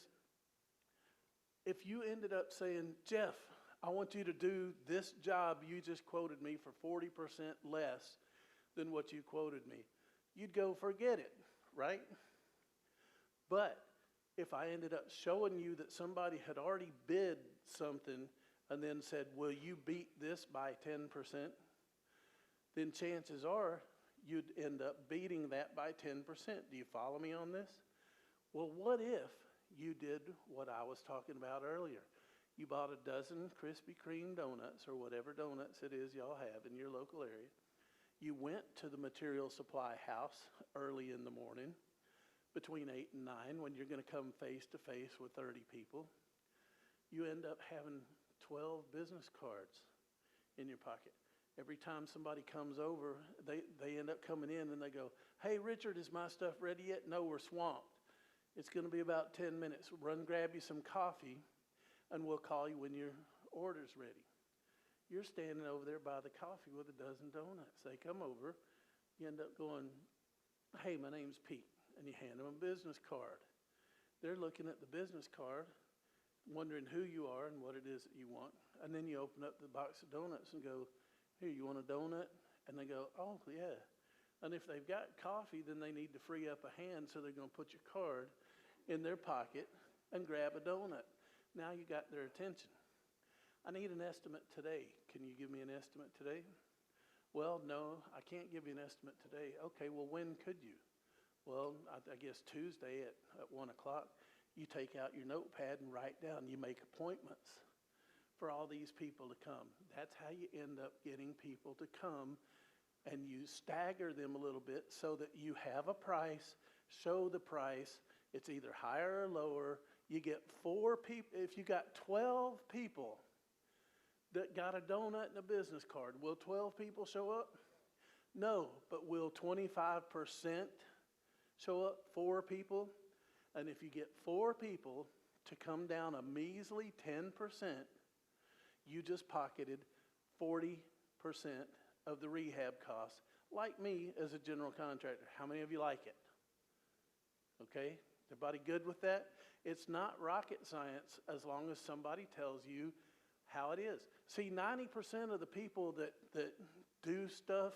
If you ended up saying, Jeff, I want you to do this job you just quoted me for 40% less than what you quoted me, you'd go, forget it, right? But if I ended up showing you that somebody had already bid something and then said, will you beat this by 10%? Then chances are you'd end up beating that by 10%. Do you follow me on this? Well, what if you did what I was talking about earlier? You bought a dozen Krispy Kreme donuts or whatever donuts it is y'all have in your local area. You went to the material supply house early in the morning between 8 and 9 when you're going to come face to face with 30 people. You end up having 12 business cards in your pocket. Every time somebody comes over, they end up coming in and they go, hey, Richard, is my stuff ready yet? No, we're swamped. It's going to be about 10 minutes. Run grab you some coffee, and we'll call you when your order's ready. You're standing over there by the coffee with a dozen donuts. They come over. You end up going, hey, my name's Pete, and you hand them a business card. They're looking at the business card, wondering who you are and what it is that you want, and then you open up the box of donuts and go, here, you want a donut? And they go, oh, yeah. And if they've got coffee, then they need to free up a hand, so they're going to put your card in their pocket and grab a donut. Now you got their attention. I need an estimate today. Can you give me an estimate today? Well, no, I can't give you an estimate today. Okay, well, when could you? Well, I guess Tuesday at 1 o'clock. You take out your notepad and write down. You make appointments for all these people to come. That's how you end up getting people to come, and you stagger them a little bit so that you have a price, show the price. It's either higher or lower. You get 4 people. If you got 12 people that got a donut and a business card, will 12 people show up? No, but will 25% show up? 4 people? And if you get 4 people to come down a measly 10%, you just pocketed 40% of the rehab costs, like me as a general contractor. How many of you like it? Okay? Everybody good with that? It's not rocket science as long as somebody tells you how it is. See, 90% of the people that do stuff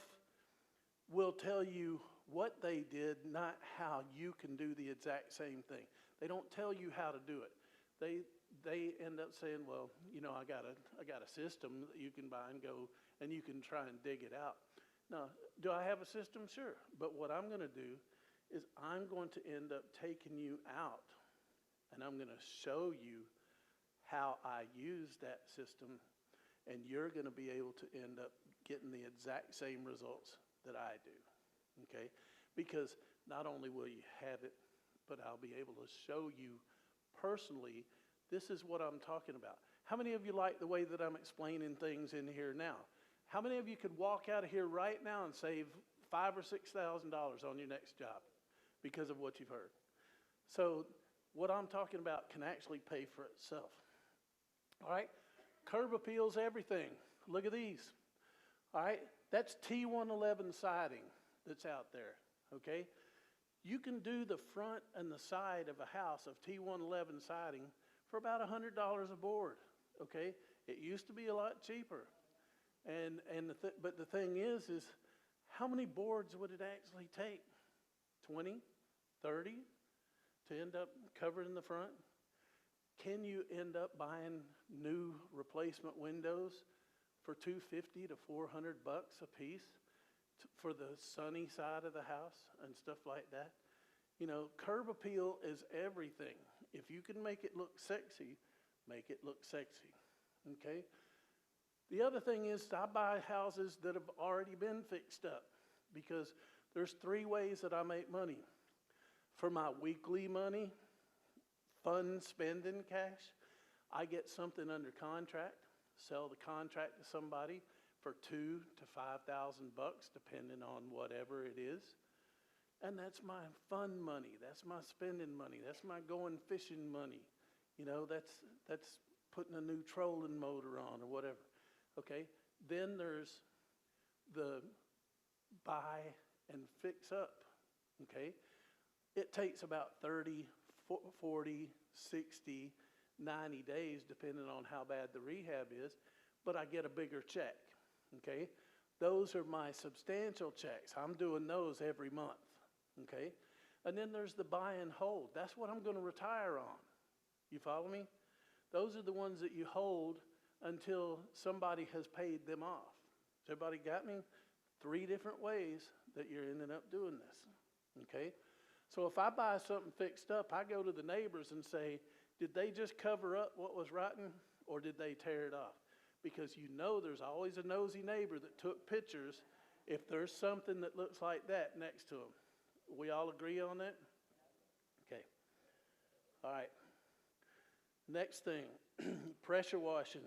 will tell you what they did, not how you can do the exact same thing. They don't tell you how to do it. They end up saying, well, you know, I got a system that you can buy and go, and you can try and dig it out. Now, do I have a system? Sure. But what I'm going to do is I'm going to end up taking you out, and I'm going to show you how I use that system, and you're going to be able to end up getting the exact same results that I do, okay? Because not only will you have it, but I'll be able to show you personally, this is what I'm talking about. How many of you like the way that I'm explaining things in here now? How many of you could walk out of here right now and save $5,000 or $6,000 on your next job because of what you've heard? So what I'm talking about can actually pay for itself. All right? Curb appeals, everything. Look at these. All right, that's T111 siding that's out there, okay? You can do the front and the side of a house of T111 siding for about $100 a board, okay? It used to be a lot cheaper. But the thing is how many boards would it actually take? 20, 30 to end up covering the front? Can you end up buying new replacement windows for $250 to $400 a piece for the sunny side of the house and stuff like that? You know, curb appeal is everything. If you can make it look sexy, make it look sexy, okay? The other thing is I buy houses that have already been fixed up because there's 3 ways that I make money. For my weekly money, fun spending cash, I get something under contract, sell the contract to somebody for $2,000 to $5,000 depending on whatever it is. And that's my fun money. That's my spending money. That's my going fishing money. You know, that's putting a new trolling motor on or whatever. Okay? Then there's the buy and fix up. Okay? It takes about 30, 40, 60, 90 days depending on how bad the rehab is, but I get a bigger check. Okay? Those are my substantial checks. I'm doing those every month. Okay? And then there's the buy and hold. That's what I'm going to retire on. You follow me? Those are the ones that you hold until somebody has paid them off. Has everybody got me? 3 different ways that you're ending up doing this. Okay? So if I buy something fixed up, I go to the neighbors and say, did they just cover up what was rotten or did they tear it off? Because you know there's always a nosy neighbor that took pictures if there's something that looks like that next to them. We all agree on that? Okay. All right. Next thing, pressure washing.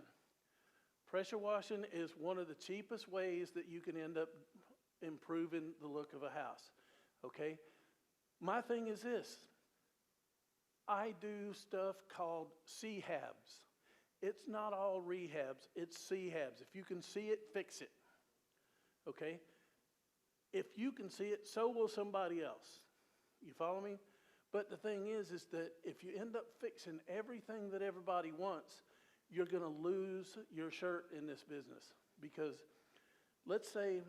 Pressure washing is one of the cheapest ways that you can end up improving the look of a house. Okay? My thing is this. I do stuff called CHABs. It's not all rehabs, it's CHABs. If you can see it, fix it. Okay? If you can see it, so will somebody else. You follow me? But the thing is that if you end up fixing everything that everybody wants, you're going to lose your shirt in this business. Because let's say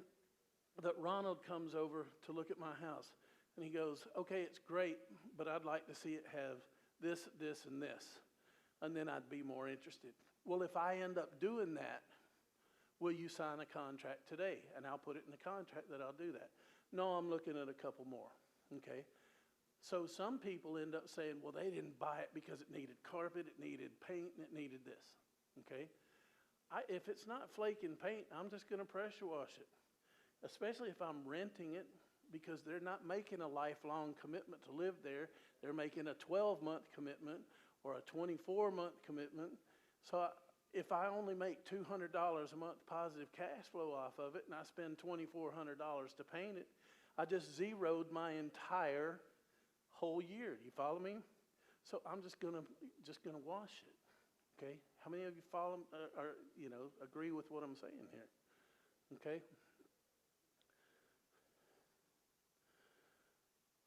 that Ronald comes over to look at my house, and he goes, okay, it's great, but I'd like to see it have this, this, and this. And then I'd be more interested. Well, if I end up doing that, will you sign a contract today? And I'll put it in the contract that I'll do that. No, I'm looking at a couple more, okay? So some people end up saying, well, they didn't buy it because it needed carpet, it needed paint, and it needed this, okay? If it's not flaking paint, I'm just going to pressure wash it, especially if I'm renting it because they're not making a lifelong commitment to live there. They're making a 12-month commitment or a 24-month commitment. So if I only make $200 a month positive cash flow off of it and I spend $2,400 to paint it, I just zeroed my entire whole year. You follow me? So I'm just gonna wash it. Okay? How many of you follow or agree with what I'm saying here? Okay?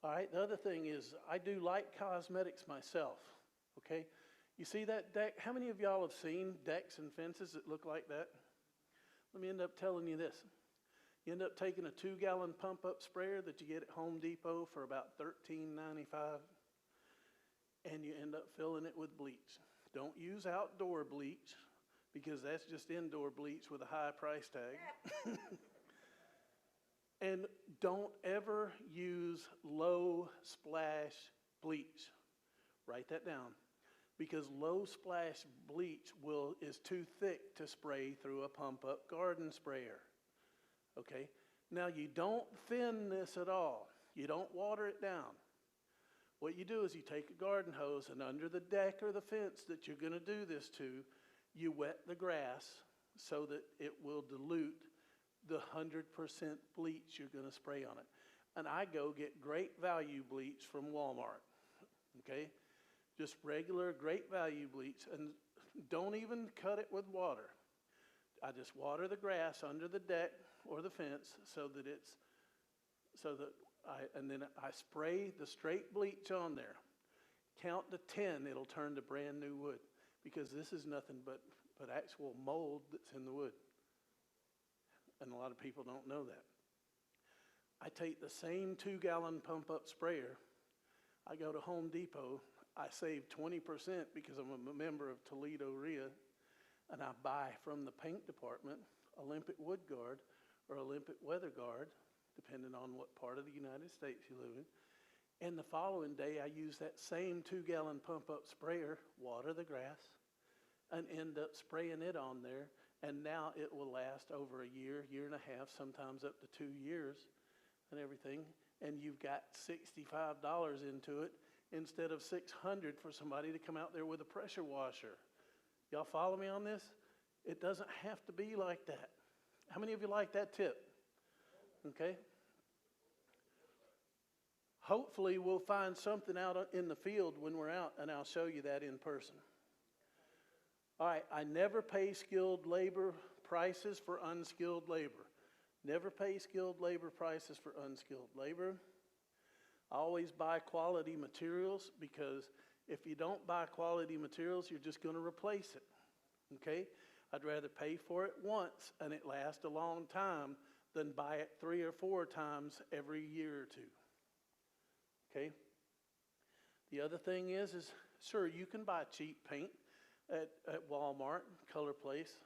All right, the other thing is I do light cosmetics myself. Okay? You see that deck? How many of y'all have seen decks and fences that look like that? Let me end up telling you this. You end up taking a 2-gallon pump-up sprayer that you get at Home Depot for about $13.95, and you end up filling it with bleach. Don't use outdoor bleach, because that's just indoor bleach with a high price tag. And don't ever use low splash bleach. Write that down. Because low splash bleach is too thick to spray through a pump-up garden sprayer. Okay? Now you don't thin this at all. You don't water it down. What you do is you take a garden hose and under the deck or the fence that you're going to do this to, you wet the grass so that it will dilute the 100% bleach you're going to spray on it. And I go get great value bleach from Walmart. Okay? Just regular great value bleach, and don't even cut it with water. I just water the grass under the deck or the fence and then I spray the straight bleach on there. Count to 10, it'll turn to brand new wood, because this is nothing but actual mold that's in the wood. And a lot of people don't know that. I take the same 2-gallon pump-up sprayer. I go to Home Depot. I save 20% because I'm a member of Toledo RIA, and I buy from the paint department Olympic Wood Guard or Olympic Weather Guard, depending on what part of the United States you live in. And the following day, I use that same 2-gallon pump-up sprayer, water the grass, and end up spraying it on there. And now it will last over a year, year and a half, sometimes up to 2 years and everything. And you've got $65 into it instead of $600 for somebody to come out there with a pressure washer. Y'all follow me on this? It doesn't have to be like that. How many of you like that tip? Okay. Hopefully we'll find something out in the field when we're out, and I'll show you that in person. All right, I never pay skilled labor prices for unskilled labor. Never pay skilled labor prices for unskilled labor. I always buy quality materials, because if you don't buy quality materials, you're just going to replace it. Okay? I'd rather pay for it once and it lasts a long time than buy it 3 or 4 times every year or 2. Okay? The other thing is sure, you can buy cheap paint at Walmart, Color Place,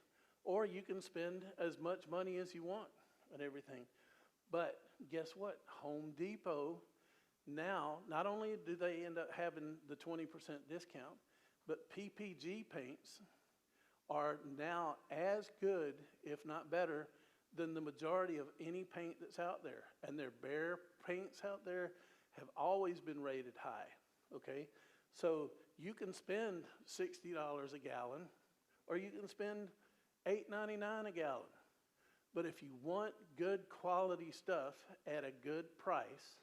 or you can spend as much money as you want and everything. But guess what? Home Depot now, not only do they end up having the 20% discount, but PPG paints are now as good, if not better, than the majority of any paint that's out there. And their Behr paints out there have always been rated high, okay? So you can spend $60 a gallon, or you can spend $8.99 a gallon. But if you want good quality stuff at a good price,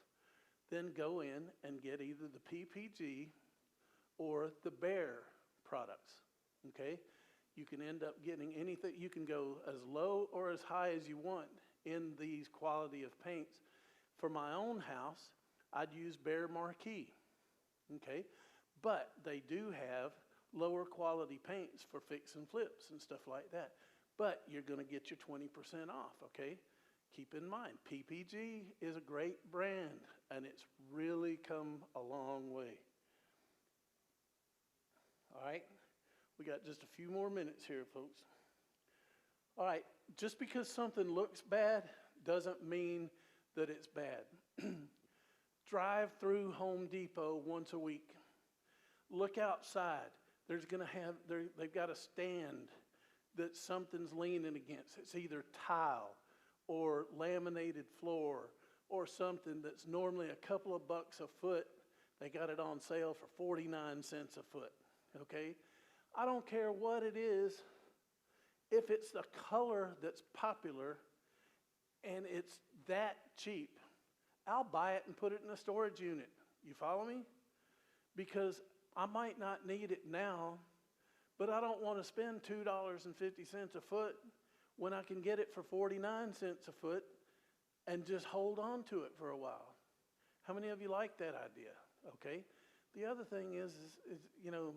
then go in and get either the PPG or the Behr products, okay? You can end up getting anything. You can go as low or as high as you want in these quality of paints. For my own house, I'd use Behr Marquee, okay? But they do have lower quality paints for fix and flips and stuff like that. But you're going to get your 20% off, okay? Keep in mind, PPG is a great brand, and it's really come a long way. All right? We got just a few more minutes here, folks. All right, just because something looks bad doesn't mean that it's bad. Drive through Home Depot once a week. Look outside. They've got a stand that something's leaning against. It's either tile or laminated floor or something that's normally a couple of bucks a foot. They got it on sale for 49 cents a foot, okay? I don't care what it is. If it's the color that's popular and it's that cheap, I'll buy it and put it in a storage unit. You follow me? Because I might not need it now, but I don't want to spend $2.50 a foot when I can get it for 49 cents a foot and just hold on to it for a while. How many of you like that idea? Okay. The other thing is you know,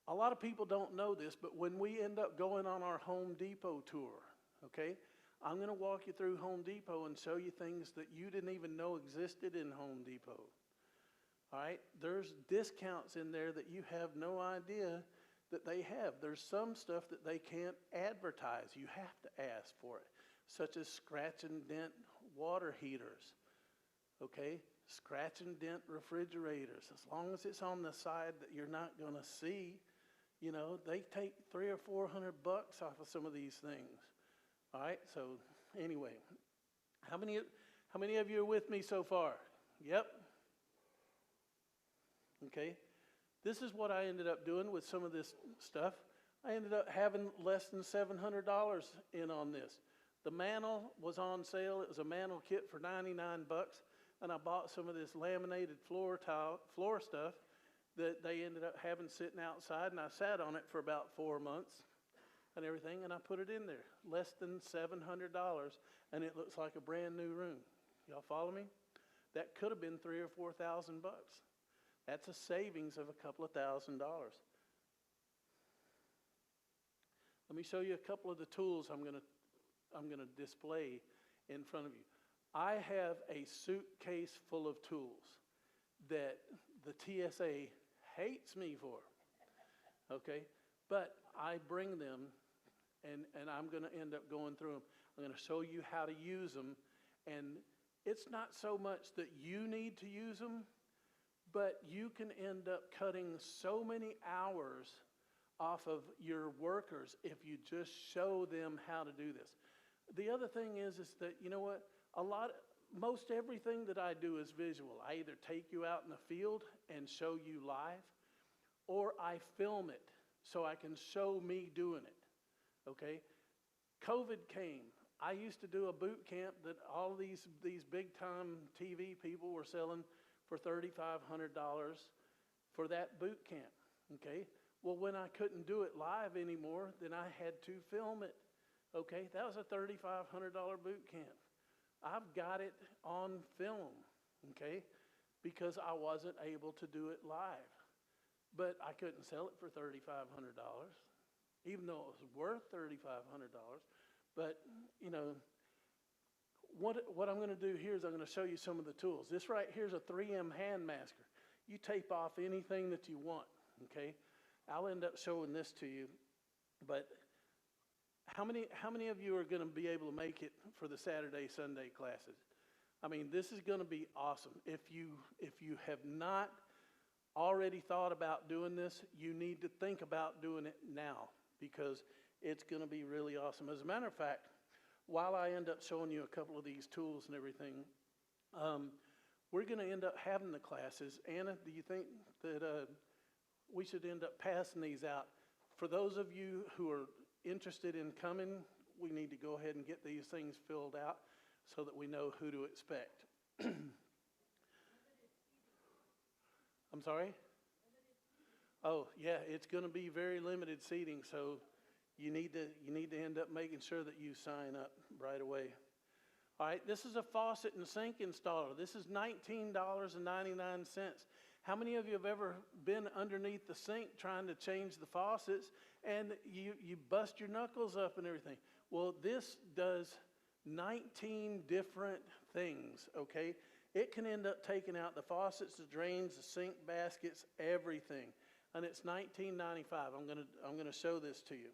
a lot of people don't know this, but when we end up going on our Home Depot tour, okay, I'm going to walk you through Home Depot and show you things that you didn't even know existed in Home Depot. All right, there's discounts in there that you have no idea that they have. There's some stuff that they can't advertise. You have to ask for it, such as scratch and dent water heaters, okay? Scratch and dent refrigerators. As long as it's on the side that you're not going to see, you know, they take $300 or $400 off of some of these things. All right, so anyway, how many of you are with me so far? Yep. Okay. This is what I ended up doing with some of this stuff. I ended up having less than $700 in on this. The mantle was on sale. It was a mantle kit for 99 bucks, and I bought some of this laminated floor stuff that they ended up having sitting outside, and I sat on it for about 4 months. and everything, and I put it in there. Less than $700, and it looks like a brand new room. Y'all follow me? That could have been $3,000 or $4,000 bucks. That's a savings of a couple of $1,000. Let me show you a couple of the tools I'm gonna display in front of you. I have a suitcase full of tools that the TSA hates me for, okay? But I bring them, and I'm gonna end up going through them. I'm gonna show you how to use them, and it's not so much that you need to use them, but you can end up cutting so many hours off of your workers if you just show them how to do this. The other thing is that, you know what, most everything that I do is visual. I either take you out in the field and show you live, or I film it so I can show me doing it, okay? COVID came. I used to do a boot camp that all these big time TV people were selling for $3,500 for that boot camp, okay? Well, when I couldn't do it live anymore, then I had to film it, okay? That was a $3,500 boot camp. I've got it on film, okay? Because I wasn't able to do it live. But I couldn't sell it for $3,500, even though it was worth $3,500. But, you know, what I'm going to do here is I'm going to show you some of the tools. This right here is a 3M hand masker. You tape off anything that you want, okay? I'll end up showing this to you. But how many of you are going to be able to make it for the Saturday, Sunday classes? I mean, this is going to be awesome. If you have not already thought about doing this, you need to think about doing it now, because it's going to be really awesome. As a matter of fact, while I end up showing you a couple of these tools and everything, we're going to end up having the classes. Anna, do you think that we should end up passing these out? For those of you who are interested in coming, we need to go ahead and get these things filled out so that we know who to expect. I'm sorry? Oh, yeah, it's going to be very limited seating, so you need to end up making sure that you sign up right away. All right, this is a faucet and sink installer. This is $19.99. How many of you have ever been underneath the sink trying to change the faucets and you bust your knuckles up and everything? Well, this does 19 different things, okay? It can end up taking out the faucets, the drains, the sink baskets, everything. And it's $19.95. I'm gonna show this to you.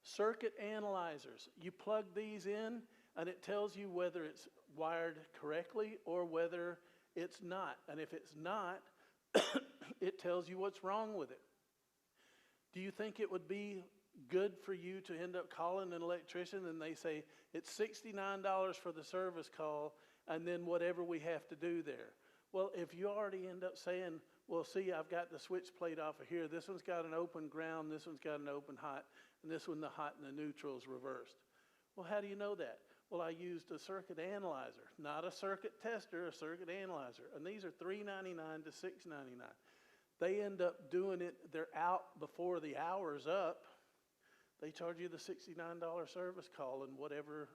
Circuit analyzers. You plug these in and it tells you whether it's wired correctly or whether it's not. And if it's not, it tells you what's wrong with it. Do you think it would be good for you to end up calling an electrician and they say it's $69 for the service call and then whatever we have to do there? Well, if you already end up saying, well, see, I've got the switch plate off of here. This one's got an open ground. This one's got an open hot. And this one, the hot and the neutral is reversed. Well, how do you know that? Well, I used a circuit analyzer, not a circuit tester, a circuit analyzer. And these are $3.99 to $6.99. They end up doing it. They're out before the hour's up. They charge you the $69 service call and whatever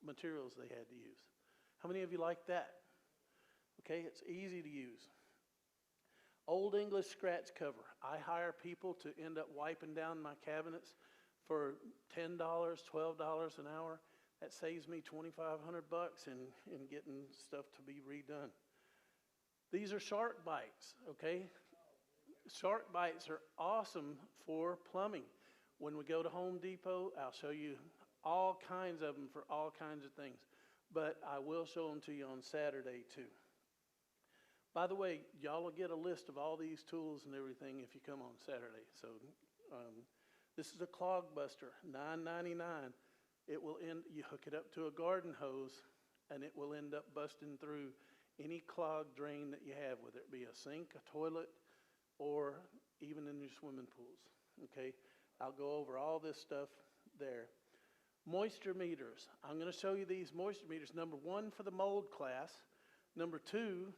materials they had to use. How many of you like that? Okay, it's easy to use. Old English scratch cover. I hire people to end up wiping down my cabinets for $10, $12 an hour. That saves me $2,500 in getting stuff to be redone. These are shark bites, okay? Shark bites are awesome for plumbing. When we go to Home Depot, I'll show you all kinds of them for all kinds of things. But I will show them to you on Saturday too. By the way, y'all will get a list of all these tools and everything if you come on Saturday. So this is a clog buster, $9.99. It will you hook it up to a garden hose and it will end up busting through any clogged drain that you have, whether it be a sink, a toilet, or even in your swimming pools, okay? I'll go over all this stuff there. Moisture meters. I'm going to show you these moisture meters. Number one, for the mold class. Number two,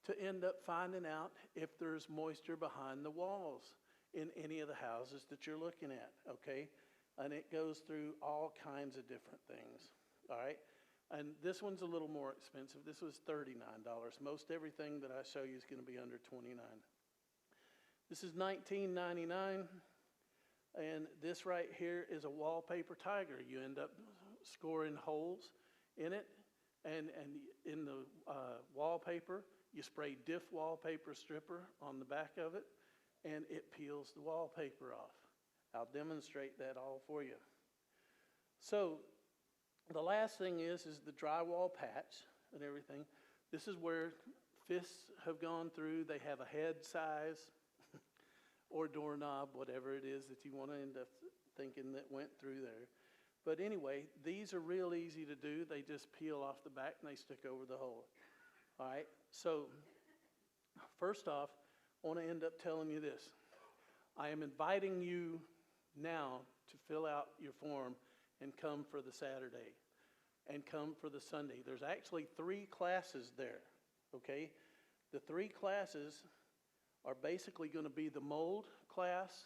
to end up finding out if there's moisture behind the walls in any of the houses that you're looking at, okay? and it goes through all kinds of different things, all right? And this one's a little more expensive. This was $39. Most everything that I show you is going to be under $29. This is $19.99, and this right here is a wallpaper tiger. You end up scoring holes in it, and in the wallpaper, you spray Diff wallpaper stripper on the back of it, and it peels the wallpaper off. I'll demonstrate that all for you. So the last thing is the drywall patch and everything. This is where fists have gone through. They have a head size or doorknob, whatever it is that you want to end up thinking that went through there. But anyway, these are real easy to do. They just peel off the back and they stick over the hole. All right, so first off, I want to end up telling you this. I am inviting you now to fill out your form and come for the Saturday and come for the Sunday. There's actually 3 classes there, okay? The 3 classes are basically going to be the mold class.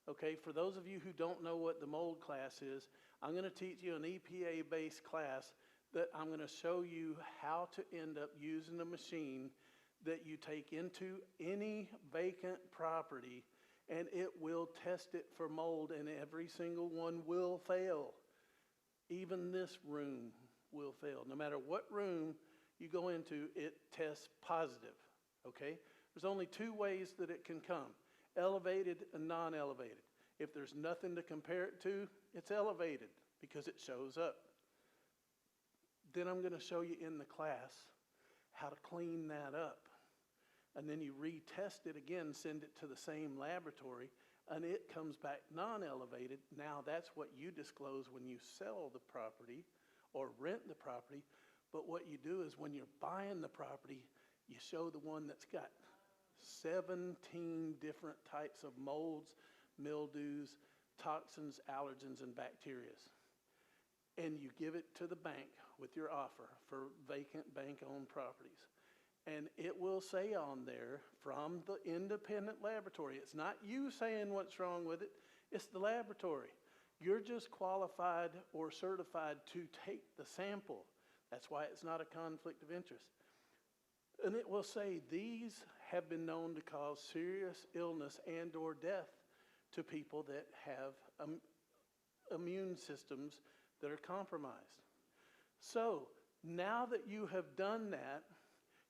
Okay, for those of you who don't know what the mold class is, I'm going to teach you an EPA-based class that I'm going to show you how to end up using a machine that you take into any vacant property, and it will test it for mold, and every single one will fail. Even this room will fail. No matter what room you go into, it tests positive, okay? There's only 2 ways that it can come, elevated and non-elevated. If there's nothing to compare it to, it's elevated because it shows up. Then I'm going to show you in the class how to clean that up. And then you retest it again, send it to the same laboratory, and it comes back non-elevated. Now that's what you disclose when you sell the property or rent the property. But what you do is when you're buying the property, you show the one that's got 17 different types of molds, mildews, toxins, allergens, and bacteria. And you give it to the bank with your offer for vacant bank-owned properties. And it will say on there from the independent laboratory, it's not you saying what's wrong with it, it's the laboratory. You're just qualified or certified to take the sample. That's why it's not a conflict of interest. And it will say these have been known to cause serious illness and or death to people that have immune systems that are compromised. So now that you have done that,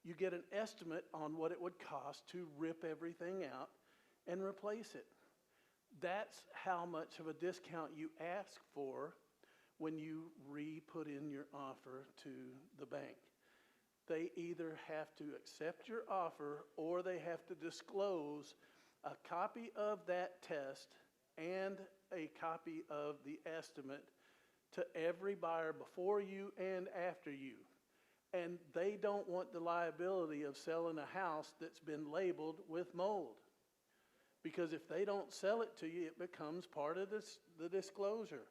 you get an estimate on what it would cost to rip everything out and replace it. That's how much of a discount you ask for when you re-put in your offer to the bank. They either have to accept your offer or they have to disclose a copy of that test and a copy of the estimate to every buyer before you and after you. And they don't want the liability of selling a house that's been labeled with mold. Because if they don't sell it to you, it becomes part of the disclosure.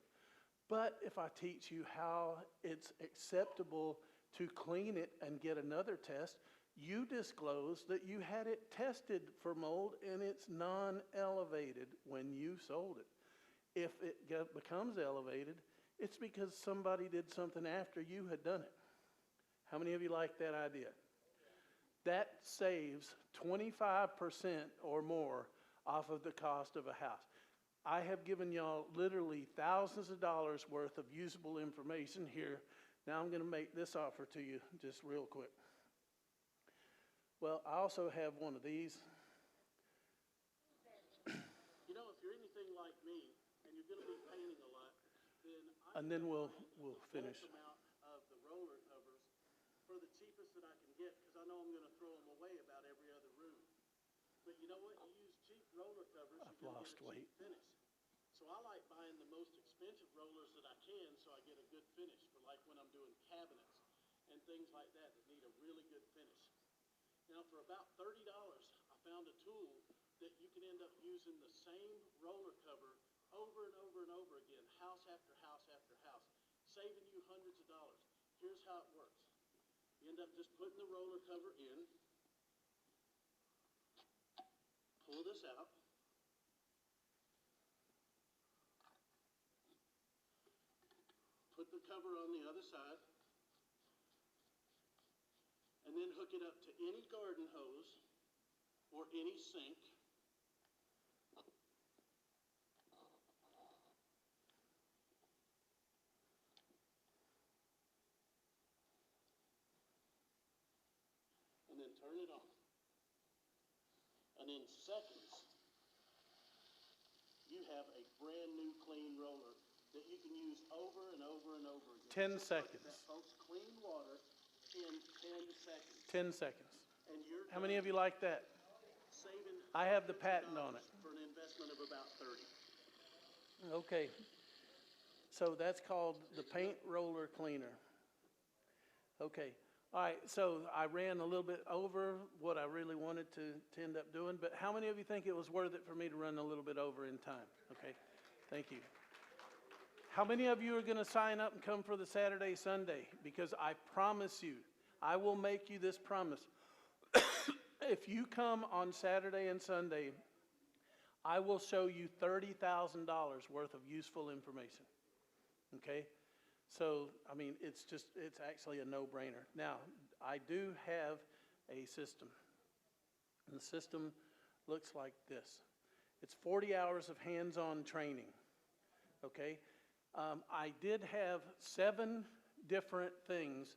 But if I teach you how it's acceptable to clean it and get another test, you disclose that you had it tested for mold and it's non-elevated when you sold it. If it becomes elevated, it's because somebody did something after you had done it. How many of you like that idea? That saves 25% or more off of the cost of a house. I have given y'all literally thousands of dollars worth of usable information here. Now I'm going to make this offer to you just real quick. Well, I also have one of these. You know, if you're anything like me and you're going to be painting a lot, then we'll finish. Amount of the roller covers for the cheapest that I can get, because I know I'm going to throw them away about every other room. But you know what? You use cheap roller covers, you're going to get a cheap finish. So I like buying the most expensive rollers that I can, so I get a good finish for like when I'm doing cabinets and things like that need a really good finish. Now for about $30, I found a tool that you can end up using the same roller cover over and over and over again, house after house after house, saving you hundreds of dollars. Here's how it works. You end up just putting the roller cover in, pull this out, the cover on the other side, and then hook it up to any garden hose or any sink. And then turn it on. And in seconds, you have a brand new clean roller that you can use over and over and over again. 10 Just like seconds. that, folks, clean water in 10 seconds. 10 seconds. And you're How many of you like that? saving I have the hundreds of patent on it. dollars for an investment of about 30. Okay. So that's called the paint roller cleaner. Okay. All right. So I ran a little bit over what I really wanted to end up doing, but how many of you think it was worth it for me to run a little bit over in time? Okay. Thank you. How many of you are going to sign up and come for the Saturday, Sunday? Because I promise you, I will make you this promise. If you come on Saturday and Sunday, I will show you $30,000 worth of useful information. Okay? So, I mean, it's actually a no-brainer. Now, I do have a system. And the system looks like this. It's 40 hours of hands-on training. Okay? I did have 7 different things,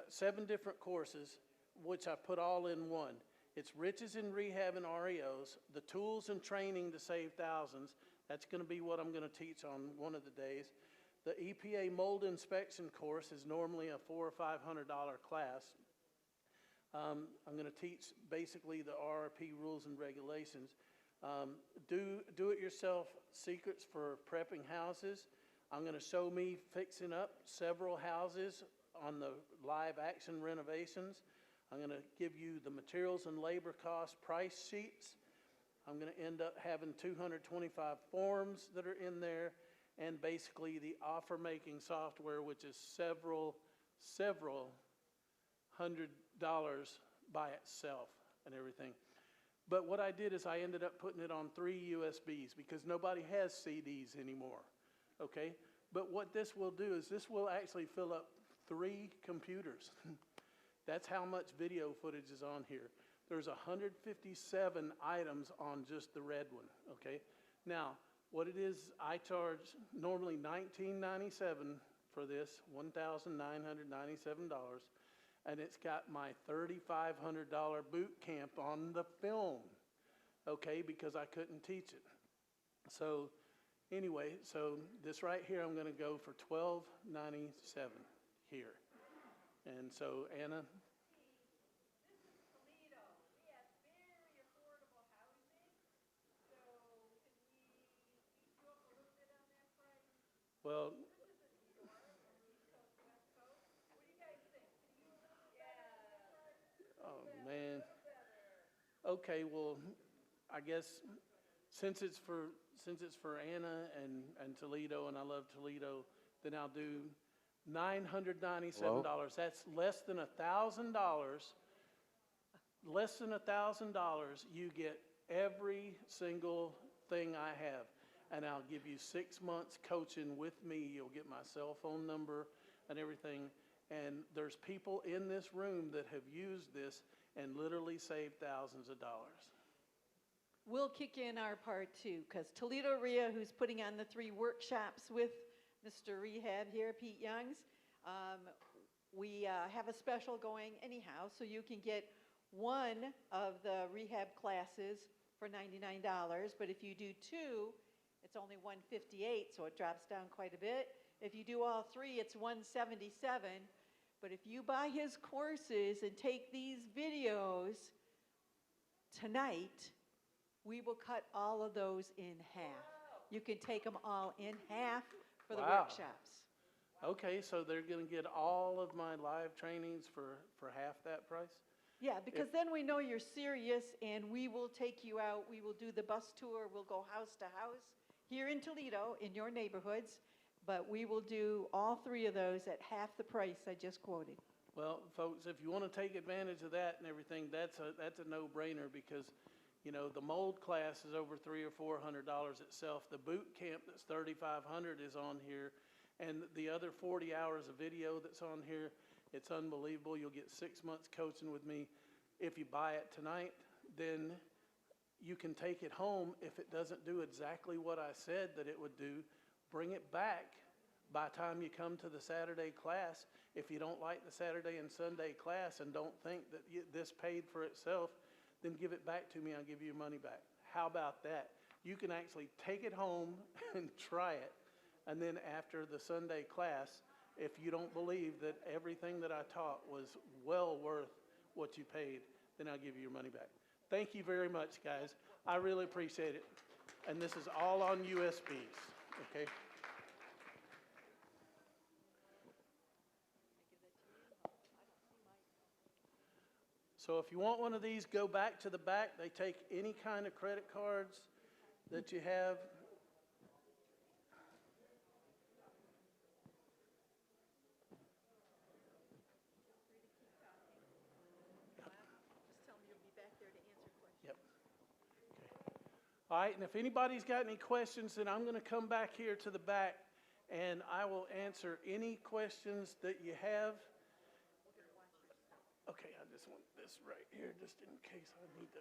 7 different courses, which I put all in one. It's riches in rehab and REOs, the tools and training to save thousands. That's going to be what I'm going to teach on one of the days. The EPA mold inspection course is normally a $400 or $500 class. I'm going to teach basically the RRP rules and regulations. Do-it-yourself secrets for prepping houses. I'm going to show me fixing up several houses on the live action renovations. I'm going to give you the materials and labor cost price sheets. I'm going to end up having 225 forms that are in there, and basically the offer making software, which is several $100 by itself and everything. But what I did is I ended up putting it on 3 USBs because nobody has CDs anymore, okay? But what this will do is this will actually fill up 3 computers. That's how much video footage is on here. There's 157 items on just the red one, okay? Now, what it is, I charge normally $19.97 for this, $1,997. And it's got my $3,500 boot camp on the film, okay, because I couldn't teach it. So anyway, so this right here, I'm going to go for $12.97 here. And so, Anna? This is Toledo. We have very affordable housing. So can we beat you up a little bit on that price? Well, This isn't New York or East Coast, West Coast. What do you guys think? Can you a little better on that price? oh man. Okay, well, I guess since it's for Anna and Toledo, and I love Toledo, then I'll do $997. Hello? That's less than $1,000. Less than $1,000, you get every single thing I have. And I'll give you 6 months coaching with me. You'll get my cell phone number and everything. And there's people in this room that have used this and literally saved thousands of dollars. We'll kick in our part too, because Toledo REA, who's putting on the 3 workshops with Mr. Rehab here, Pete Youngs, we have a special going anyhow, so you can get one of the rehab classes for $99, but if you do 2, it's only $158, so it drops down quite a bit. If you do all 3, it's $177, but if you buy his courses and take these videos tonight, we will cut all of those in half. You can take them all in half for the Wow. workshops. Okay, so they're going to get all of my live trainings for half that price? Yeah, because then we know you're serious, and we will take you out. We will do the bus tour. We'll go house to house here in Toledo, in your neighborhoods, but we will do all 3 of those at half the price I just quoted. Well, folks, if you want to take advantage of that and everything, that's a no-brainer because, you know, the mold class is over $300 or $400 itself. The boot camp that's $3,500 is on here, And the other 40 hours of video that's on here, it's unbelievable. You'll get 6 months coaching with me. If you buy it tonight, then you can take it home. If it doesn't do exactly what I said that it would do, bring it back by the time you come to the Saturday class. If you don't like the Saturday and Sunday class and don't think that this paid for itself, then give it back to me. I'll give you your money back. How about that? You can actually take it home and try it. And then after the Sunday class, if you don't believe that everything that I taught was well worth what you paid, then I'll give you your money back. Thank you very much, guys. I really appreciate it. And this is all on USBs, okay? So if you want one of these, go back to the back. They take any kind of credit cards that you have. Just tell me you'll be back there to answer questions. Yep. Okay. All right, and if anybody's got any questions, then I'm going to come back here to the back, and I will answer any questions that you have. Okay, I just want this right here, just in case I need to